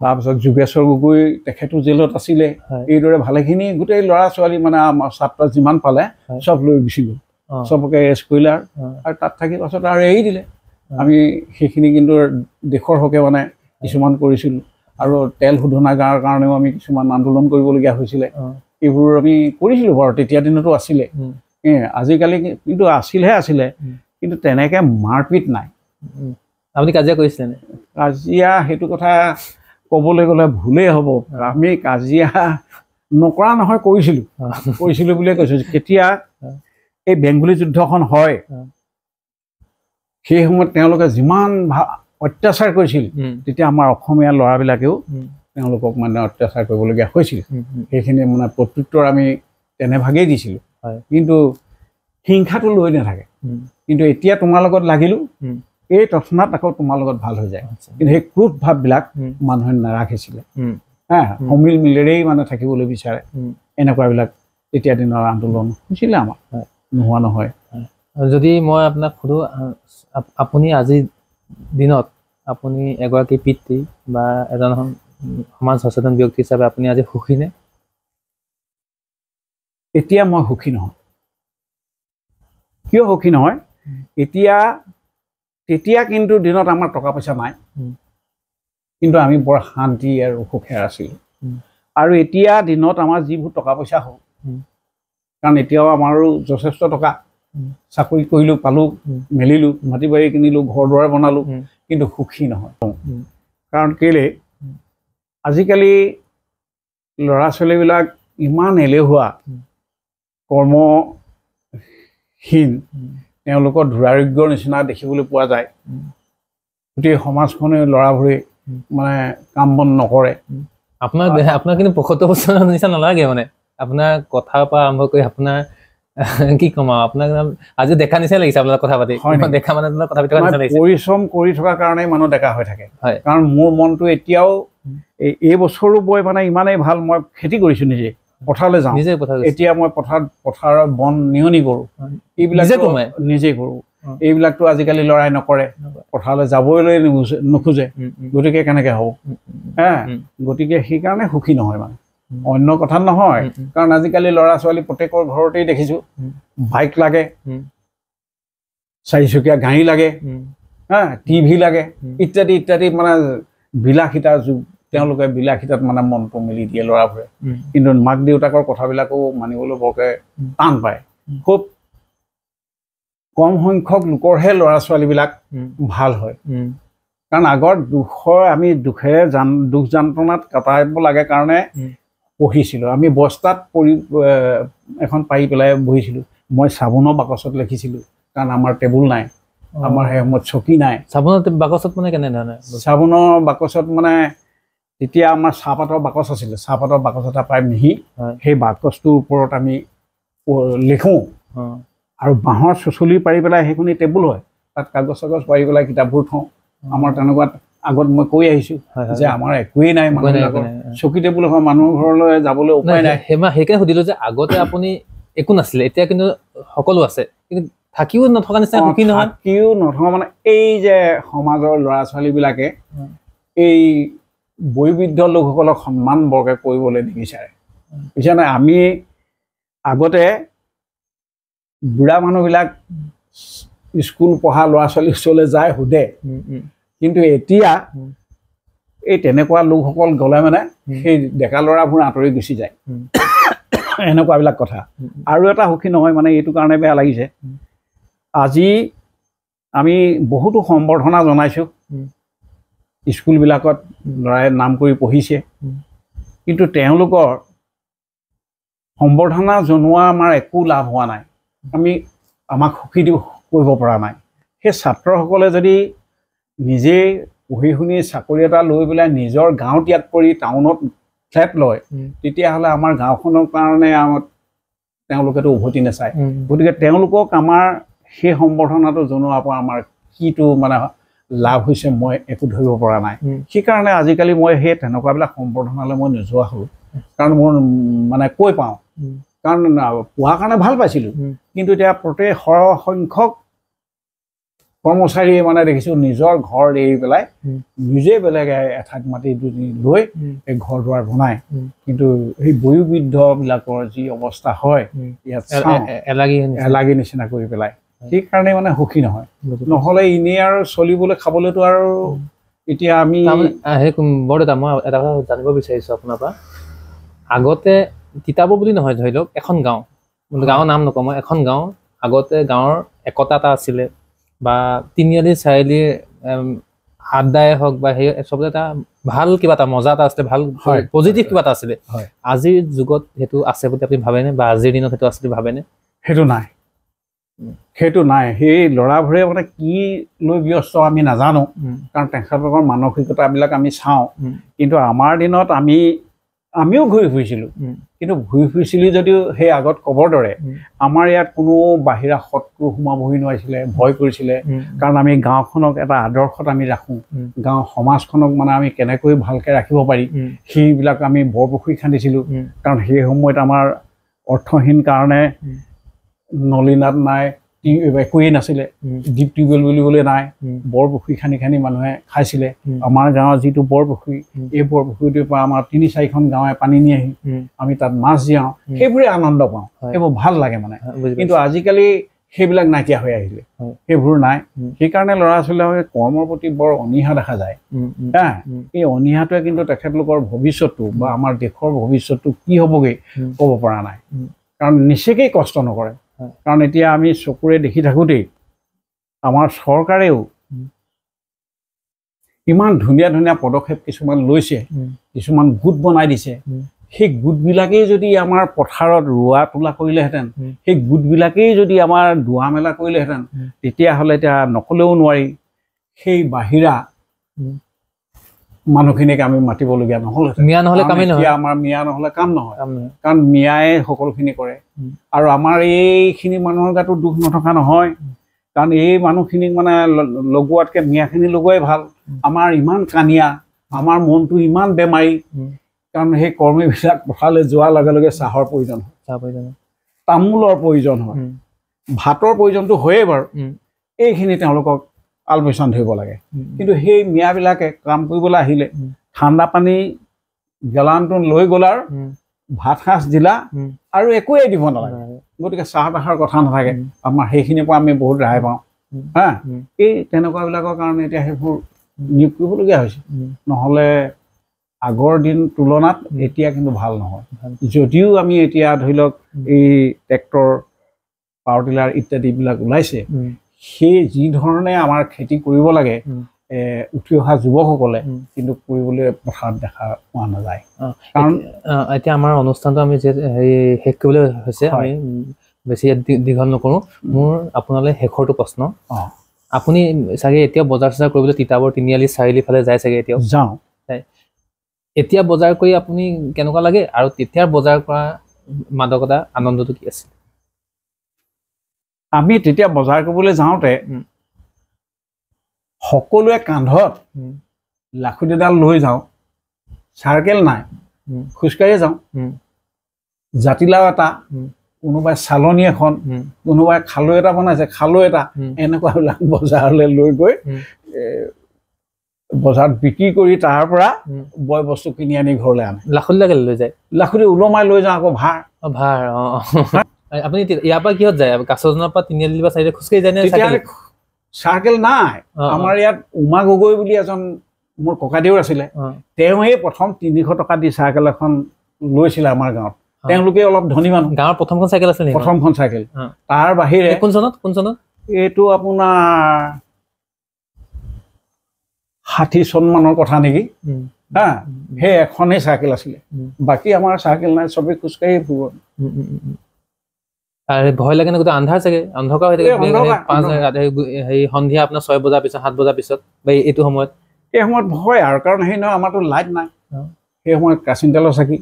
তাৰপিছত যোগেশ্বৰ গগৈ তেখেতো জেলত আছিলে। এইদৰে ভালেখিনি গোটেই ল'ৰা ছোৱালী মানে আমাৰ ছাত্ৰ যিমান পালে চব লৈ গুচি গ'ল, চবকে এৰেষ্ট কৰিলে। আৰু তাত থাকি পাছত আৰু এৰি দিলে। আমি সেইখিনি কিন্তু দেশৰ হকে মানে কিছুমান কৰিছিলোঁ। আৰু তেল শোধনাগাৰৰ কাৰণেও আমি কিছুমান আন্দোলন কৰিবলগীয়া হৈছিলে। এইবোৰ আমি কৰিছিলোঁ বাৰু, তেতিয়া দিনতো আছিলে। আজিকালি কিন্তু আছিলে, কিন্তু তেনেকৈ মাৰপিট নাই। আপুনি কাজিয়া কৰিছিলে? কাজিয়া সেইটো কথা ক'বলৈ গ'লে ভুলেই হ'ব। আমি কাজিয়া নকৰা নহয়, কৰিছিলোঁ বুলিয়ে কৈছোঁ। কেতিয়া এই বেংগলী যুদ্ধখন হয়, সেই সময়ত তেওঁলোকে যিমান অত্যাচাৰ কৰিছিল, তেতিয়া আমাৰ অসমীয়া ল'ৰাবিলাকেও তেওঁলোকক মানে অত্যাচাৰ কৰিবলগীয়া হৈছিল। সেইখিনি মানে প্ৰত্যুত্তৰ আমি তেনেভাগেই দিছিলোঁ। কিন্তু হিংসাটো লৈ নাথাকে। কিন্তু এতিয়া তোমাৰ লগত লাগিলোঁ, এই তৎক্ষণাত আকৌ তোমাৰ লগত ভাল হৈ যায়। কিন্তু সেই ক্ৰোধ ভাৱবিলাক মানুহে নাৰাখিছিলে। সমিল মিলেৰেই মানে থাকিবলৈ বিচাৰে। এনেকুৱাবিলাক তেতিয়া দিনৰ আন্দোলন হৈছিলে আমাৰ, নোহোৱা নহয়। যদি মই আপোনাক সোধোঁ, আপুনি আজিৰ দিনত আপুনি এগৰাকী পিতৃ বা এজন সমাজ সচেতন ব্যক্তি হিচাপে আপুনি আজি সুখী নে? এতিয়া মই সুখী নহয়। কিয় সুখী নহয়? তেতিয়া কিন্তু দিনত আমাৰ টকা পইচা নাই, কিন্তু আমি বৰ শান্তি আৰু সুখেৰে আছিলোঁ। আৰু এতিয়া দিনত আমাৰ যিবোৰ টকা পইচা হ'ল, কাৰণ এতিয়াও আমাৰো যথেষ্ট টকা, চাকৰি কৰিলোঁ, পালোঁ, মেলিলোঁ, মাটি বাৰী কিনিলোঁ, ঘৰ দুৱাৰ বনালোঁ, কিন্তু সুখী নহয়। কাৰণ কেলৈ আজিকালি ল'ৰা ছোৱালীবিলাক ইমান এলেহুৱা, কৰ্মহীন, তেওঁলোকৰ দুৰাৰোগ্যৰ নিচিনা দেখিবলৈ পোৱা যায়। গোটেই সমাজখনে ল'ৰাবোৰে মানে কাম বন নকৰে। আপোনাৰ কিন্তু 75 বছৰ নিচিনা নালাগে। মানে আপোনাৰ কথাৰ পৰা আৰম্ভ কৰি আপোনাৰ কি ক'ম আৰু, আপোনাক আজি দেখা নিচিনা লাগিছে আপোনাৰ কথা পাতি। দেখা মানে কথা পাতি পৰিশ্ৰম কৰি থকাৰ কাৰণেই মানুহ ডেকা হৈ থাকে। কাৰণ মোৰ মনটো এতিয়াও এই বছৰো বৈ মানে ইমানেই ভাল, মই খেতি কৰিছোঁ নিজে, পথাৰলৈ যাওঁ, এতিয়া মই পথাৰৰ বন নিয়নি কৰোঁ, এইবিলাক নিজে কৰোঁ। এইবিলাকতো আজিকালি ল'ৰাই নকৰে, পথাৰলৈ যাবলৈ নোখোজে, গতিকে কেনেকৈ হ'ব? গতিকে সেইকাৰণে সুখী নহয় মানে, অন্য কথা নহয়। কাৰণ আজিকালি ল'ৰা ছোৱালী প্ৰত্যেকৰ ঘৰতেই দেখিছোঁ বাইক লাগে, 4চকীয়া গাড়ী লাগে, টিভি লাগে, ইত্যাদি ইত্যাদি, মানে বিলাসিতাৰ যুগ তেওঁলোকে বিলাসিতাত মানে মনটো মেলি দিয়ে ল'ৰাবোৰে কিন্তু মাক দেউতাকৰ কথাবিলাকো মানিবলৈ বৰকে টান পায় খুব কম সংখ্যক লোকৰহে ল'ৰা ছোৱালীবিলাক ভাল হয় কাৰণ আগৰ আমি দুখেৰে দুখ যন্ত্ৰণাত কটাব লাগে কাৰণে পঢ়িছিলোঁ আমি বস্তাত পৰি এখন পাৰি পেলাই বহিছিলোঁ মই চাবোনৰ বাকচত লিখিছিলোঁ কাৰণ আমাৰ টেবুল নাই আমাৰ সেই সময়ত চকী নাই চাবোনৰ বাকচত মানে কেনেধৰণে চাবোনৰ বাকচত মানে তেতিয়া আমাৰ চাহপাতৰ বাকচ আছিলে চাহপাতৰ বাকচ এটা পাই মিহি সেই বাকচটোৰ ওপৰত আমি লিখোঁ আৰু বাঁহৰ চুচলি পাৰি পেলাই সেইখিনি টেবুল হয় তাত কাগজ চাগজ পাৰি পেলাই কিতাপবোৰ থওঁ আমাৰ তেনেকুৱাত আগত মই কৈ আহিছোঁ যে আমাৰ একোৱেই নাই মানুহবিলাকৰ চকী টেবুল হয় মানুহৰ ঘৰলৈ যাবলৈ উপায় নাই সেইকাৰণে সুধিলোঁ যে আগতে আপুনি একো নাছিলে এতিয়া কিন্তু সকলো আছে কিন্তু থাকিও নথকা নিচিনা সুখী নহয় থাকিও নথকা মানে এই যে সমাজৰ ল'ৰা ছোৱালীবিলাকে এই বয়োবৃদ্ধ লোকসকলক সন্মান বৰকে কৰিবলৈ নিবিচাৰে বুজিছানে আমি আগতে বুঢ়া মানুহবিলাক স্কুল পঢ়া ল'ৰা ছোৱালীৰ ওচৰলৈ যায় সোধে কিন্তু এতিয়া এই তেনেকুৱা লোকসকল গ'লে মানে সেই ডেকা ল'ৰাবোৰ আঁতৰি গুচি যায় এনেকুৱাবিলাক কথা আৰু এটা সুখী নহয় মানে এইটো কাৰণে বেয়া লাগিছে আজি আমি বহুতো সম্বৰ্ধনা জনাইছোঁ স্কুলবিলাকত ল'ৰাই নাম কৰি পঢ়িছে কিন্তু তেওঁলোকৰ সম্বৰ্ধনা জনোৱা আমাৰ একো লাভ হোৱা নাই আমাক সুখী কৰিব পৰা নাই সেই ছাত্ৰসকলে যদি নিজে পঢ়ি শুনি চাকৰি এটা লৈ পেলাই নিজৰ গাঁও ত্যাগ কৰি টাউনত ফ্লেট লয় তেতিয়াহ'লে আমাৰ গাঁওখনৰ কাৰণে তেওঁলোকেতো উভতি নাচায় গতিকে তেওঁলোকক আমাৰ সেই সম্বৰ্ধনাটো জনোৱাৰ পৰা আমাৰ কিটো মানে লাভ হৈছে মই একো ধৰিব পৰা নাই সেইকাৰণে আজিকালি মই সেই তেনেকুৱাবিলাক সম্বৰ্ধনালৈ মই নোযোৱা হ'লোঁ কাৰণ মোৰ মানে কৈ পাওঁ কাৰণ পঢ়াৰ কাৰণে ভাল পাইছিলোঁ কিন্তু এতিয়া প্ৰতি সৰহসংখ্যক কৰ্মচাৰীয়ে মানে দেখিছোঁ নিজৰ ঘৰ এৰি পেলাই নিজে বেলেগ এঠাইত মাটি লৈ এই ঘৰ দুৱাৰ বনায় কিন্তু সেই বয়োবৃদ্ধবিলাকৰ যি অৱস্থা হয় ইয়াত এলাগী নিচিনা কৰি পেলাই সেইকাৰণে মানে সুখী নহয় নহ'লে এনেই আৰু চলিবলৈ খাবলৈতো আৰু এতিয়া আমি বৰদেউতা মই এটা কথা জানিব বিচাৰিছোঁ আপোনাৰ পৰা আগতে কিতাপৰ বুলি নহয় ধৰি লওক এখন গাঁও গাঁৱৰ নাম নকওঁ মই এখন গাঁও আগতে গাঁৱৰ একতা এটা আছিলে বা তিনিআলি চাৰিআলিৰ আড্ডাই হওক বা সেই চবতে এটা ভাল কিবা এটা মজা এটা আছিলে ভাল পজিটিভ কিবা এটা আছিলে আজিৰ যুগত সেইটো আছে বুলি আপুনি ভাবেনে বা আজিৰ দিনত সেইটো আছে বুলি ভাবেনে সেইটো নাই সেই ল'ৰাবোৰে মানে কি লৈ ব্যস্ত আমি নাজানো কাৰণ তেখেতলোকৰ মানসিকতাবিলাক আমি চাওঁ কিন্তু আমাৰ দিনত আমিও ঘূৰি ফুৰিছিলোঁ কিন্তু ঘূৰি ফুৰিছিলোঁ যদিও সেই আগত ক'বৰ দৰে আমাৰ ইয়াত কোনো বাহিৰা শত্ৰু সোমাবহি নোৱাৰিছিলে ভয় কৰিছিলে কাৰণ আমি গাঁওখনক এটা আদৰ্শত আমি ৰাখোঁ গাঁও সমাজখনক মানে আমি কেনেকৈ ভালকৈ ৰাখিব পাৰি সেইবিলাক আমি বৰপুখুৰী খান্দিছিলোঁ কাৰণ সেই সময়ত আমাৰ অৰ্থহীন কাৰণে নলীনাদ নাই একোৱেই নাছিলে ডিপ টিউবৱেল বুলিবলৈ নাই বৰপুখুৰী খান্দি খান্দি মানুহে খাইছিলে আমাৰ গাঁৱৰ যিটো বৰপুখুৰী এই বৰপুখুৰীটোৰ পৰা আমাৰ ৩-৪খন গাঁৱে পানী নি আহি আমি তাত মাছ জীয়াওঁ সেইবোৰে আনন্দ পাওঁ সেইবোৰ ভাল লাগে মানে কিন্তু আজিকালি সেইবিলাক নাইকিয়া হৈ আহিলে সেইবোৰ নাই সেইকাৰণে ল'ৰা ছোৱালীবিলাকে কৰ্মৰ প্ৰতি বৰ অনীহা দেখা যায় এই অনীহাটোৱে কিন্তু তেখেতলোকৰ ভৱিষ্যতটো বা আমাৰ দেশৰ ভৱিষ্যতটো কি হ'বগৈ ক'ব পৰা নাই কাৰণ নিচেকেই কষ্ট নকৰে কাৰণ এতিয়া আমি চকুৰে দেখি থাকোঁতেই আমাৰ চৰকাৰেও ইমান ধুনীয়া ধুনীয়া পদক্ষেপ কিছুমান লৈছে কিছুমান গোট বনাই দিছে সেই গোটবিলাকেই যদি আমাৰ পথাৰত ৰোৱা তোলা কৰিলেহেঁতেন সেই গোটবিলাকেই যদি আমাৰ দোৱা মেলা কৰিলেহেঁতেন তেতিয়াহ'লে এতিয়া নকলেও নোৱাৰি সেই বাহিৰা মানুহখিনিক আমি মাতিবলগীয়া নহ'লহেঁতেন আমাৰ মিয়া নহ'লে কাম নহয় কাৰণ মিয়াই সকলোখিনি কৰে আৰু আমাৰ এইখিনি মানুহৰ গাতো দুখ নথকা নহয় কাৰণ এই মানুহখিনিক মানে লগোৱাতকৈ মিয়াখিনি লগোৱাই ভাল আমাৰ ইমান কানিয়া আমাৰ মনটো ইমান বেমাৰী কাৰণ সেই কৰ্মীবিলাক পথাৰলৈ যোৱাৰ লগে লগে চাহৰ প্ৰয়োজন হয় তামোলৰ প্ৰয়োজন হয় ভাতৰ প্ৰয়োজনটো হয়েই বাৰু এইখিনি তেওঁলোকক আলপৈচান ধৰিব লাগে কিন্তু সেই মিয়াবিলাকে কাম কৰিবলৈ আহিলে ঠাণ্ডা পানী গেলানটো লৈ গ'ল আৰু ভাত সাজ দিলা আৰু একোৱেই দিব নালাগে গতিকে চাহ তাহৰ কথা নাথাকে আমাৰ সেইখিনিৰ পৰা আমি বহুত ৰেহাই পাওঁ এই তেনেকুৱাবিলাকৰ কাৰণে এতিয়া সেইবোৰ নিয়োগ কৰিবলগীয়া হৈছে নহ'লে আগৰ দিন তুলনাত এতিয়া কিন্তু ভাল নহয় যদিও আমি এতিয়া ধৰি লওক এই ট্ৰেক্টৰ পাৱাৰ টিলাৰ ইত্যাদিবিলাক ওলাইছে সেই যি ধৰণে আমাৰ খেতি কৰিব লাগে উঠি অহা যুৱকসকলে কিন্তু কৰিবলৈ পথাৰত দেখা পোৱা নাযায় কাৰণ এতিয়া আমাৰ অনুষ্ঠানটো আমি যে শেষ কৰিবলৈ হৈছে আমি বেছি দীঘল নকৰোঁ মোৰ আপোনালৈ শেষৰটো প্ৰশ্ন আপুনি চাগে এতিয়া বজাৰ চজাৰ কৰিবলৈ তিতাবৰ তিনিআলি চাৰিআলি ফালে যায় চাগে এতিয়াও যাওঁ এতিয়া বজাৰ কৰি আপুনি কেনেকুৱা লাগে আৰু তেতিয়াৰ বজাৰ কৰা মাদকতা আনন্দটো কি আছিল আমি তেতিয়া বজাৰ কৰিবলৈ যাওঁতে সকলোৱে কান্ধত লাখুটিডাল লৈ যাওঁ চাইকেল নাই খোজকাঢ়ি যাওঁ জাতিলাও এটা কোনোবাই চালনী এখন কোনোবাই খালৈ এটা বনাইছে খালৈ এটা এনেকুৱাবিলাক বজাৰলৈ লৈ গৈ বজাৰত বিক্ৰী কৰি তাৰ পৰা বয় বস্তু কিনি আনি ঘৰলৈ আনে লাখুটিডাল লৈ যায় লাখুটি ওলমাই লৈ যাওঁ আকৌ ভাৰ আপুনি ইয়াৰ পৰা কিহত যায় কাছজনৰ পৰা তিনিআলি বা চাইডে খোজকাঢ়ি যায় নে চাইকেল নাই আমাৰ ইয়াত উমা গগৈ বুলি এজন মোৰ ককাদেউৰ আছিলে তেওঁৱেই প্ৰথম 300 টকা দি চাইকেল এখন লৈছিলে আমাৰ গাঁৱত তেওঁলোকে অলপ ধনী মানুহ গাঁৱৰ প্ৰথমখন চাইকেল আছিল প্ৰথমখন চাইকেল তাৰ বাহিৰে কোন চনত এইটো আপোনাৰ 60 চন মানৰ কথা নেকি হা সেই এখনেই চাইকেল আছিলে বাকী আমাৰ চাইকেল নাই চবেই খোজকাঢ়ি ফুৰিব আৰু ভয় লাগে না গোটেই আন্ধাৰ চাগে অন্ধকাৰ হৈ থাকে 5 হেৰি সন্ধিয়া আপোনাৰ 6 বজাৰ পিছত 7 বজাৰ পিছত বা এইটো সময়ত এই সময়ত ভয় আৰু কাৰণ সেই নহয় আমাৰতো লাইট নাই সেই সময়ত কাচিন তেলৰ চাকি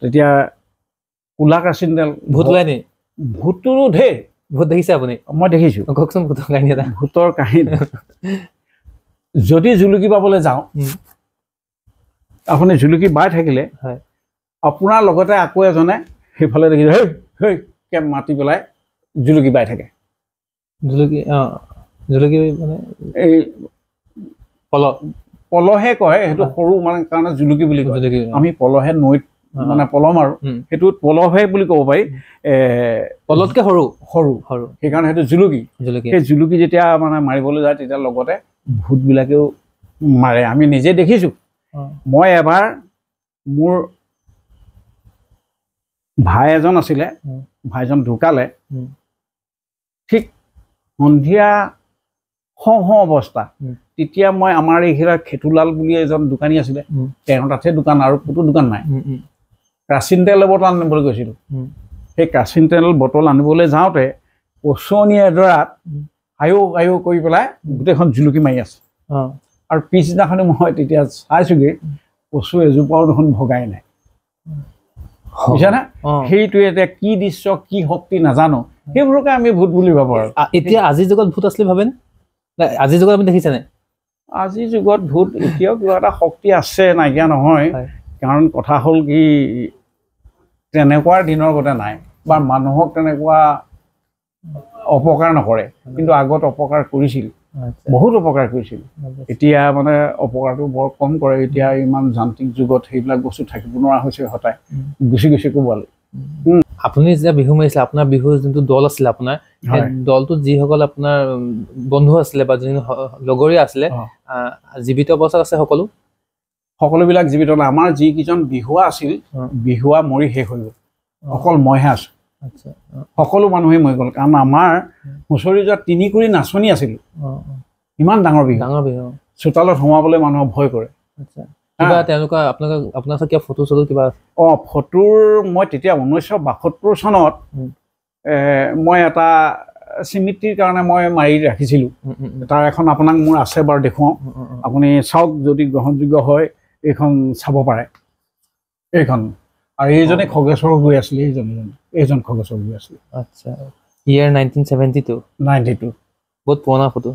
তেতিয়া কুলা কাচিন তেল ভূত ওলাই নি ভূতটো ঢেৰ ভূত দেখিছে আপুনি মই দেখিছোঁ কওকচোন ভূতৰ কাহিনী এটা ভূতৰ কাহিনী যদি জুলুকি পাবলৈ যাওঁ আপুনি জুলুকি বাই থাকিলে আপোনাৰ লগতে আকৌ এজনে সেইফালে দেখিছে হেই হেই কে মাতি পেলাই জুলুকি বাই থাকে জুলুকি মানে এই পলহে কয় সেইটো সৰু মানে কাৰণে জুলুকি বুলি কয় আমি পলহে নৈত মানে পল মাৰো সেইটোত পলহে বুলি ক'ব পাৰি পলতকৈ সৰু সেইকাৰণে সেইটো জুলুকি সেই জুলুকি যেতিয়া মানে মাৰিবলৈ যায় তেতিয়া লগতে ভূতবিলাকেও মাৰে আমি নিজে দেখিছোঁ মই এবাৰ মোৰ ভাই এজন আছিলে ভাইজন ঢুকালে ঠিক সন্ধিয়া হওঁ অৱস্থা তেতিয়া মই আমাৰ এইখিলা খেতুলাল বুলি এজন দোকানী আছিলে তেওঁৰ তাতহে দোকান আৰু ক'তো দোকান নাই কাচিন তেল বটল আনিবলৈ গৈছিলোঁ সেই কাচিন তেল বটল আনিবলৈ যাওঁতে ওচনি এডৰাত আয়ো কৰি পেলাই গোটেইখন জুলুকি মাৰি আছে আৰু পিছদিনাখনি মই তেতিয়া চাইছোগৈ কচু এজোপাও দেখোন ভগাই নাই বুজিছানে সেইটোৱে এতিয়া কি দৃশ্য কি শক্তি নাজানো সেইবোৰকে আমি ভূত বুলি ভাবোঁ আৰু এতিয়া আজিৰ যুগত ভূত আছিলে ভাবেনে আজিৰ যুগত আপুনি দেখিছেনে আজিৰ যুগত ভূত এতিয়াও কিবা এটা শক্তি আছে নাইকিয়া নহয় কাৰণ কথা হ'ল কি তেনেকুৱাৰ দিনৰ গতে নাই বা মানুহক তেনেকুৱা অপকাৰ নকৰে কিন্তু আগত অপকাৰ কৰিছিল বহুত অপকাৰ কৰিছিল এতিয়া মানে অপকাৰটো বৰ কম কৰে এতিয়া ইমান যান্ত্ৰিক যুগত সেইবিলাক বস্তু থাকিব নোৱাৰা হৈছে হঠাৎ গুচি ক'ব আপুনি যেতিয়া বিহু মাৰিছিলে আপোনাৰ বিহুৰ যোনটো দল আছিলে আপোনাৰ দলটোত যিসকল আপোনাৰ বন্ধু আছিলে বা যোন লগৰীয়া আছিলে জীৱিত অৱস্থাত আছে সকলোবিলাক জীৱিত নাই আমাৰ যিকেইজন বিহুৱা আছিল বিহুৱা মৰি শেষ হৈ গ'ল অকল মইহে আছোঁ সকলো মানুহেই মৰি গ'ল কাৰণ আমাৰ হুঁচৰি যোৱা 3 কুৰি নাচনি আছিলোঁ ইমান ডাঙৰ বিহু চোতালত সোমাবলৈ মানুহক ভয় কৰে আপোনাৰ কিবা ফটো চটো কিবা ফটোৰ মই তেতিয়া 1972 চনত মই এটা স্মৃতিৰ কাৰণে মই মাৰি ৰাখিছিলোঁ তাৰ এখন আপোনাক মোৰ আছে বাৰু দেখুৱাওঁ আপুনি চাওক যদি গ্ৰহণযোগ্য হয় এইখন চাব পাৰে এইখন আৰু এইজনে খগেশ্বৰ গৈ আছিলে এইজন খগেশ্বৰ গৈ আছিলে আচ্ছা ইয়াৰ 1972 বহুত পুৰণা ফটো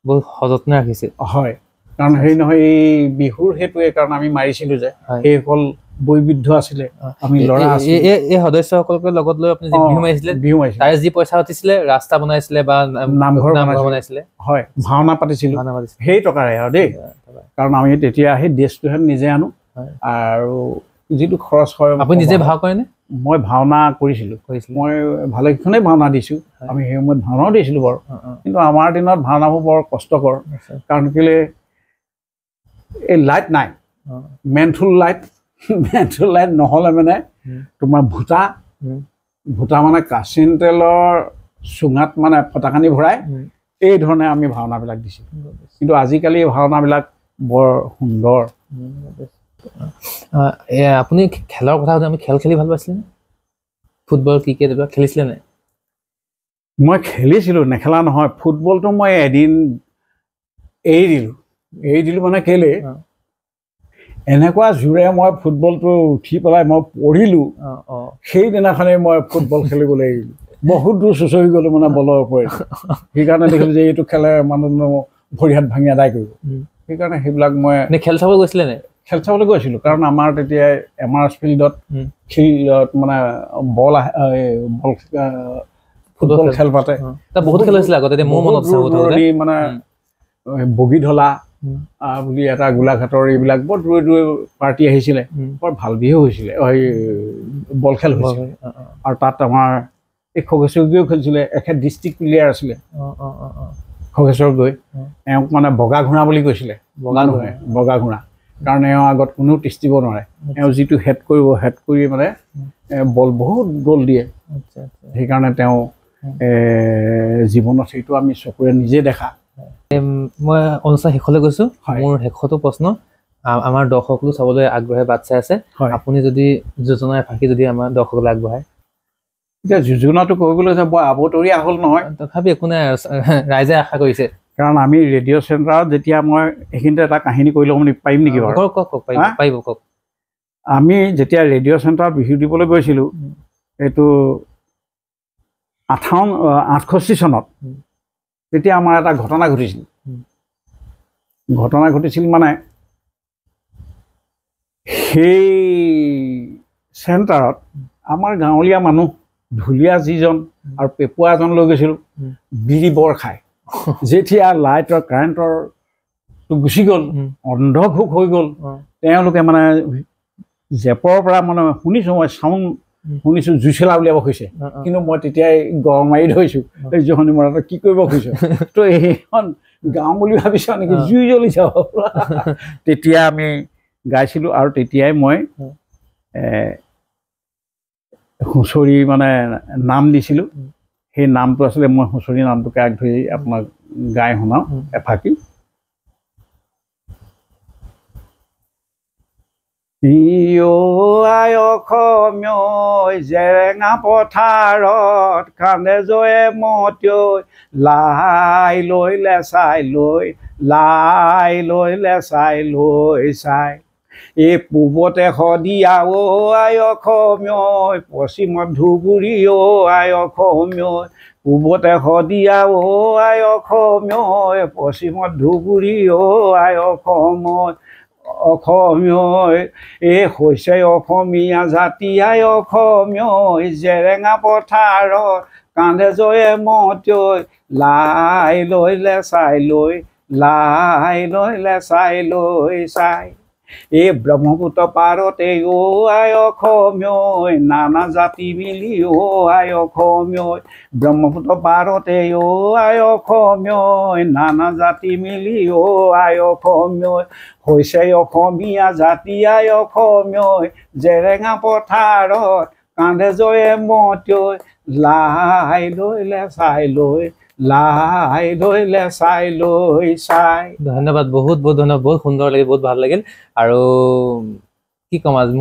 বহুত সযত্নে ৰাখিছে হয় কাৰণ হেৰি নহয় এই বিহুৰ সেইটোৱে কাৰণ আমি মাৰিছিলোঁ যে সেইসকল বৈবিধ্য আছিলে আমি ল'ৰা এই সদস্যসকলকে লগত লৈ আপুনি বিহু মাৰিছিলে তাৰ যি পইচা উঠিছিলে ৰাস্তা বনাইছিলে বা নামঘৰ বনাইছিলে হয় ভাওনা পাতিছিলোঁ সেই টকাৰে আৰু দেই কাৰণ আমি তেতিয়া সেই ড্ৰেছটোহে নিজে আনো আৰু যিটো খৰচ হয় আপুনি নিজে ভাও কৰেনে মই ভাওনা কৰিছিলোঁ মই ভালেকেইখনেই ভাওনা দিছোঁ আমি সেই সময়ত ভাওনাও দিছিলোঁ বাৰু কিন্তু আমাৰ দিনত ভাওনাবোৰ বৰ কষ্টকৰ কাৰণ কেলৈ এই লাইট নাই মেনথুল লাইট নহ'লে মানে তোমাৰ ভূটা মানে কাচিন তেলৰ চুঙাত মানে ফটাকানি ভৰাই এই ধৰণে আমি ভাওনাবিলাক দিছিলোঁ। কিন্তু আজিকালি ভাওনাবিলাক বৰ সুন্দৰ। আপুনি খেলৰ কথা আমি খেল খেলি ভাল পাইছিলে? ফুটবল ক্ৰিকেট এইবিলাক খেলিছিলে নে? মই খেলিছিলোঁ, নেখেলা নহয়। ফুটবলটো মই এদিন এৰি দিলোঁ মানে কেলে এনেকুৱা জোৰে মই ফুটবলটো উঠি পেলাই মই পৰিলোঁ, সেইদিনাখনেই মই ফুটবল খেলিবলৈ এৰিলোঁ। বহুত দূৰ চুঁচৰি গ'লোঁ মানে বলৰ ওপৰত। সেইকাৰণে দেখিলোঁ যে এইটো খেলে মানুহ ভৰি হাত ভাঙি আদায় কৰিব। সেইকাৰণে সেইবিলাক মই খেল চাবলৈ গৈছিলে নে? খেল চাবলৈ গৈছিলোঁ, কাৰণ আমাৰ তেতিয়া MRS ফিল্ডত মানে বল ফুটবল খেল পাতে। বহুত খেল হৈছিলে আগতে, মোৰ মনত আছে। মানে বগীধলা বুলি এটা গোলাঘাটৰ এইবিলাক বৰ দূৰে দূৰে পাৰ্টি আহিছিলে, বৰ ভাল বিহু হৈছিলে, বল খেল হৈছিলে। আৰু তাত আমাৰ এই খগেশ্বৰীও খেলিছিলে, এখেত ডিষ্ট্ৰিক্ট প্লেয়াৰ আছিলে খগেশ্বৰ গৈ। এওঁক মানে বগা ঘোঁৰা বুলি কৈছিলে। বগা ঘোঁৰা, কাৰণ এওঁ আগত কোনেও তিষ্টিব নোৱাৰে। এওঁ যিটো হেড কৰি মানে বল বহুত গ'ল দিয়ে। সেইকাৰণে তেওঁ জীৱনত সেইটো আমি চকুৰে নিজে দেখা। মই অনুষ্ঠান শেষলৈ গৈছোঁ। মোৰ শেষতো প্ৰশ্ন, আমাৰ দৰ্শকলো চাবলৈ আগ্ৰহে বাট চাই আছে। আপুনি যদি যোজনা এফাকি যদি আমাৰ দৰ্শকলৈ আগবঢ়ায়। এতিয়া যোজনাটো কৰিবলৈ যে বৰ আবতৰীয়া হ'ল নহয়, তথাপি একো নাই, ৰাইজে আশা কৰিছে। কাৰণ আমি ৰেডিঅ' চেণ্টাৰত যেতিয়া মই এইখিনিতে এটা কাহিনী কৰি ল'ব পাৰিম নেকি বাৰু? পাৰিব, কওক। আমি যেতিয়া ৰেডিঅ' চেণ্টাৰত বিহু দিবলৈ গৈছিলোঁ, এইটো 68 চনত, তেতিয়া আমাৰ এটা ঘটনা ঘটিছিল মানে সেই চেণ্টাৰত আমাৰ গাঁৱলীয়া মানুহ ঢুলীয়া যিজন আৰু পেপুৱা এজন লৈ গৈছিলোঁ, বিৰি বৰ খায়। যেতিয়া লাইটৰ কাৰেণ্টৰটো গুচি গ'ল, অন্ধভোগ হৈ গ'ল, তেওঁলোকে মানে জেপৰ পৰা মানে শুনিছোঁ জুইচেলা উলিয়াব খুজিছে। কিন্তু মই তেতিয়াই গৰম মাৰি ধৰিছোঁ, এই জহনী মৰাটো কি কৰিব খুজিছোঁ, তো এইখন গাঁও বুলি ভাবিছ নেকি, জুই জ্বলি যাব। তেতিয়া আমি গাইছিলোঁ, আৰু তেতিয়াই মই হুঁচৰি মানে নাম দিছিলোঁ। সেই নামটো আছিলে, মই হুঁচৰি নামটোকে আগ ধৰি আপোনাক গাই শুনাওঁ এফাকি। আই অসমীয় জেৰেঙা পথাৰত কান্দে জয়ে মতিয়ৈ, লাই লৈ লেচাই লৈ চাই। এই পূবতে শদিয়া আই অসমীয়, পশ্চিমত ধুবুৰী আই অসমীয়। পূবতে শদিয়া আই অসমীয়, পশ্চিমত ধুবুৰী আই অসমীয়। এই হৈছে অসমীয়া জাতি আই অসমীয়, জেৰেঙা পথাৰত কান্দে জয়ে মতিয়ৈ, লাই লৈ লেচাই লৈ চাই। এই ব্ৰহ্মপুত্ৰ পাৰতে আই অসমীয়, নানা জাতি মিলি আই অসমীয়। ব্ৰহ্মপুত্ৰ পাৰতে আই অসমীয়, নানা জাতি মিলি আই অসমীয়। হৈছে অসমীয়া জাতি আই অসমীয়, জেৰেঙা পথাৰত কান্দে জয়ে মতিয়ৈ, লাই লৈ লেচাই লৈ চাই। ধন্যবাদ, বহুত ধন্যবাদ, বহুত সুন্দৰ লাগিল, বহুত ভাল লাগিল। আৰু কি ক'ম, আজি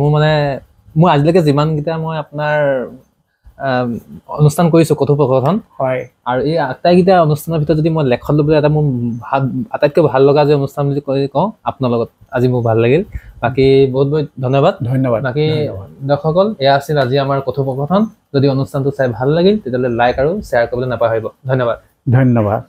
মোৰ আজিলৈকে যিমানকেইটা মই আপোনাৰ অনুষ্ঠান কৰিছোঁ কথোপকথন, আৰু এই আটাইকেইটা অনুষ্ঠানৰ ভিতৰত যদি মই লেখত ল'বলৈ এটা মোৰ আটাইতকৈ ভাল লগা যে অনুষ্ঠান বুলি কওঁ, আপোনাৰ লগত আজি মোৰ ভাল লাগিল। বাকী বহুত ধন্যবাদ। বাকী দৰ্শকসকল, এয়া আছিল আজি আমাৰ কথোপকথন। যদি অনুষ্ঠানটো চাই ভাল লাগিল, তেতিয়াহ'লে লাইক আৰু শ্বেয়াৰ কৰিবলৈ নাপাহৰিব। ধন্যবাদ।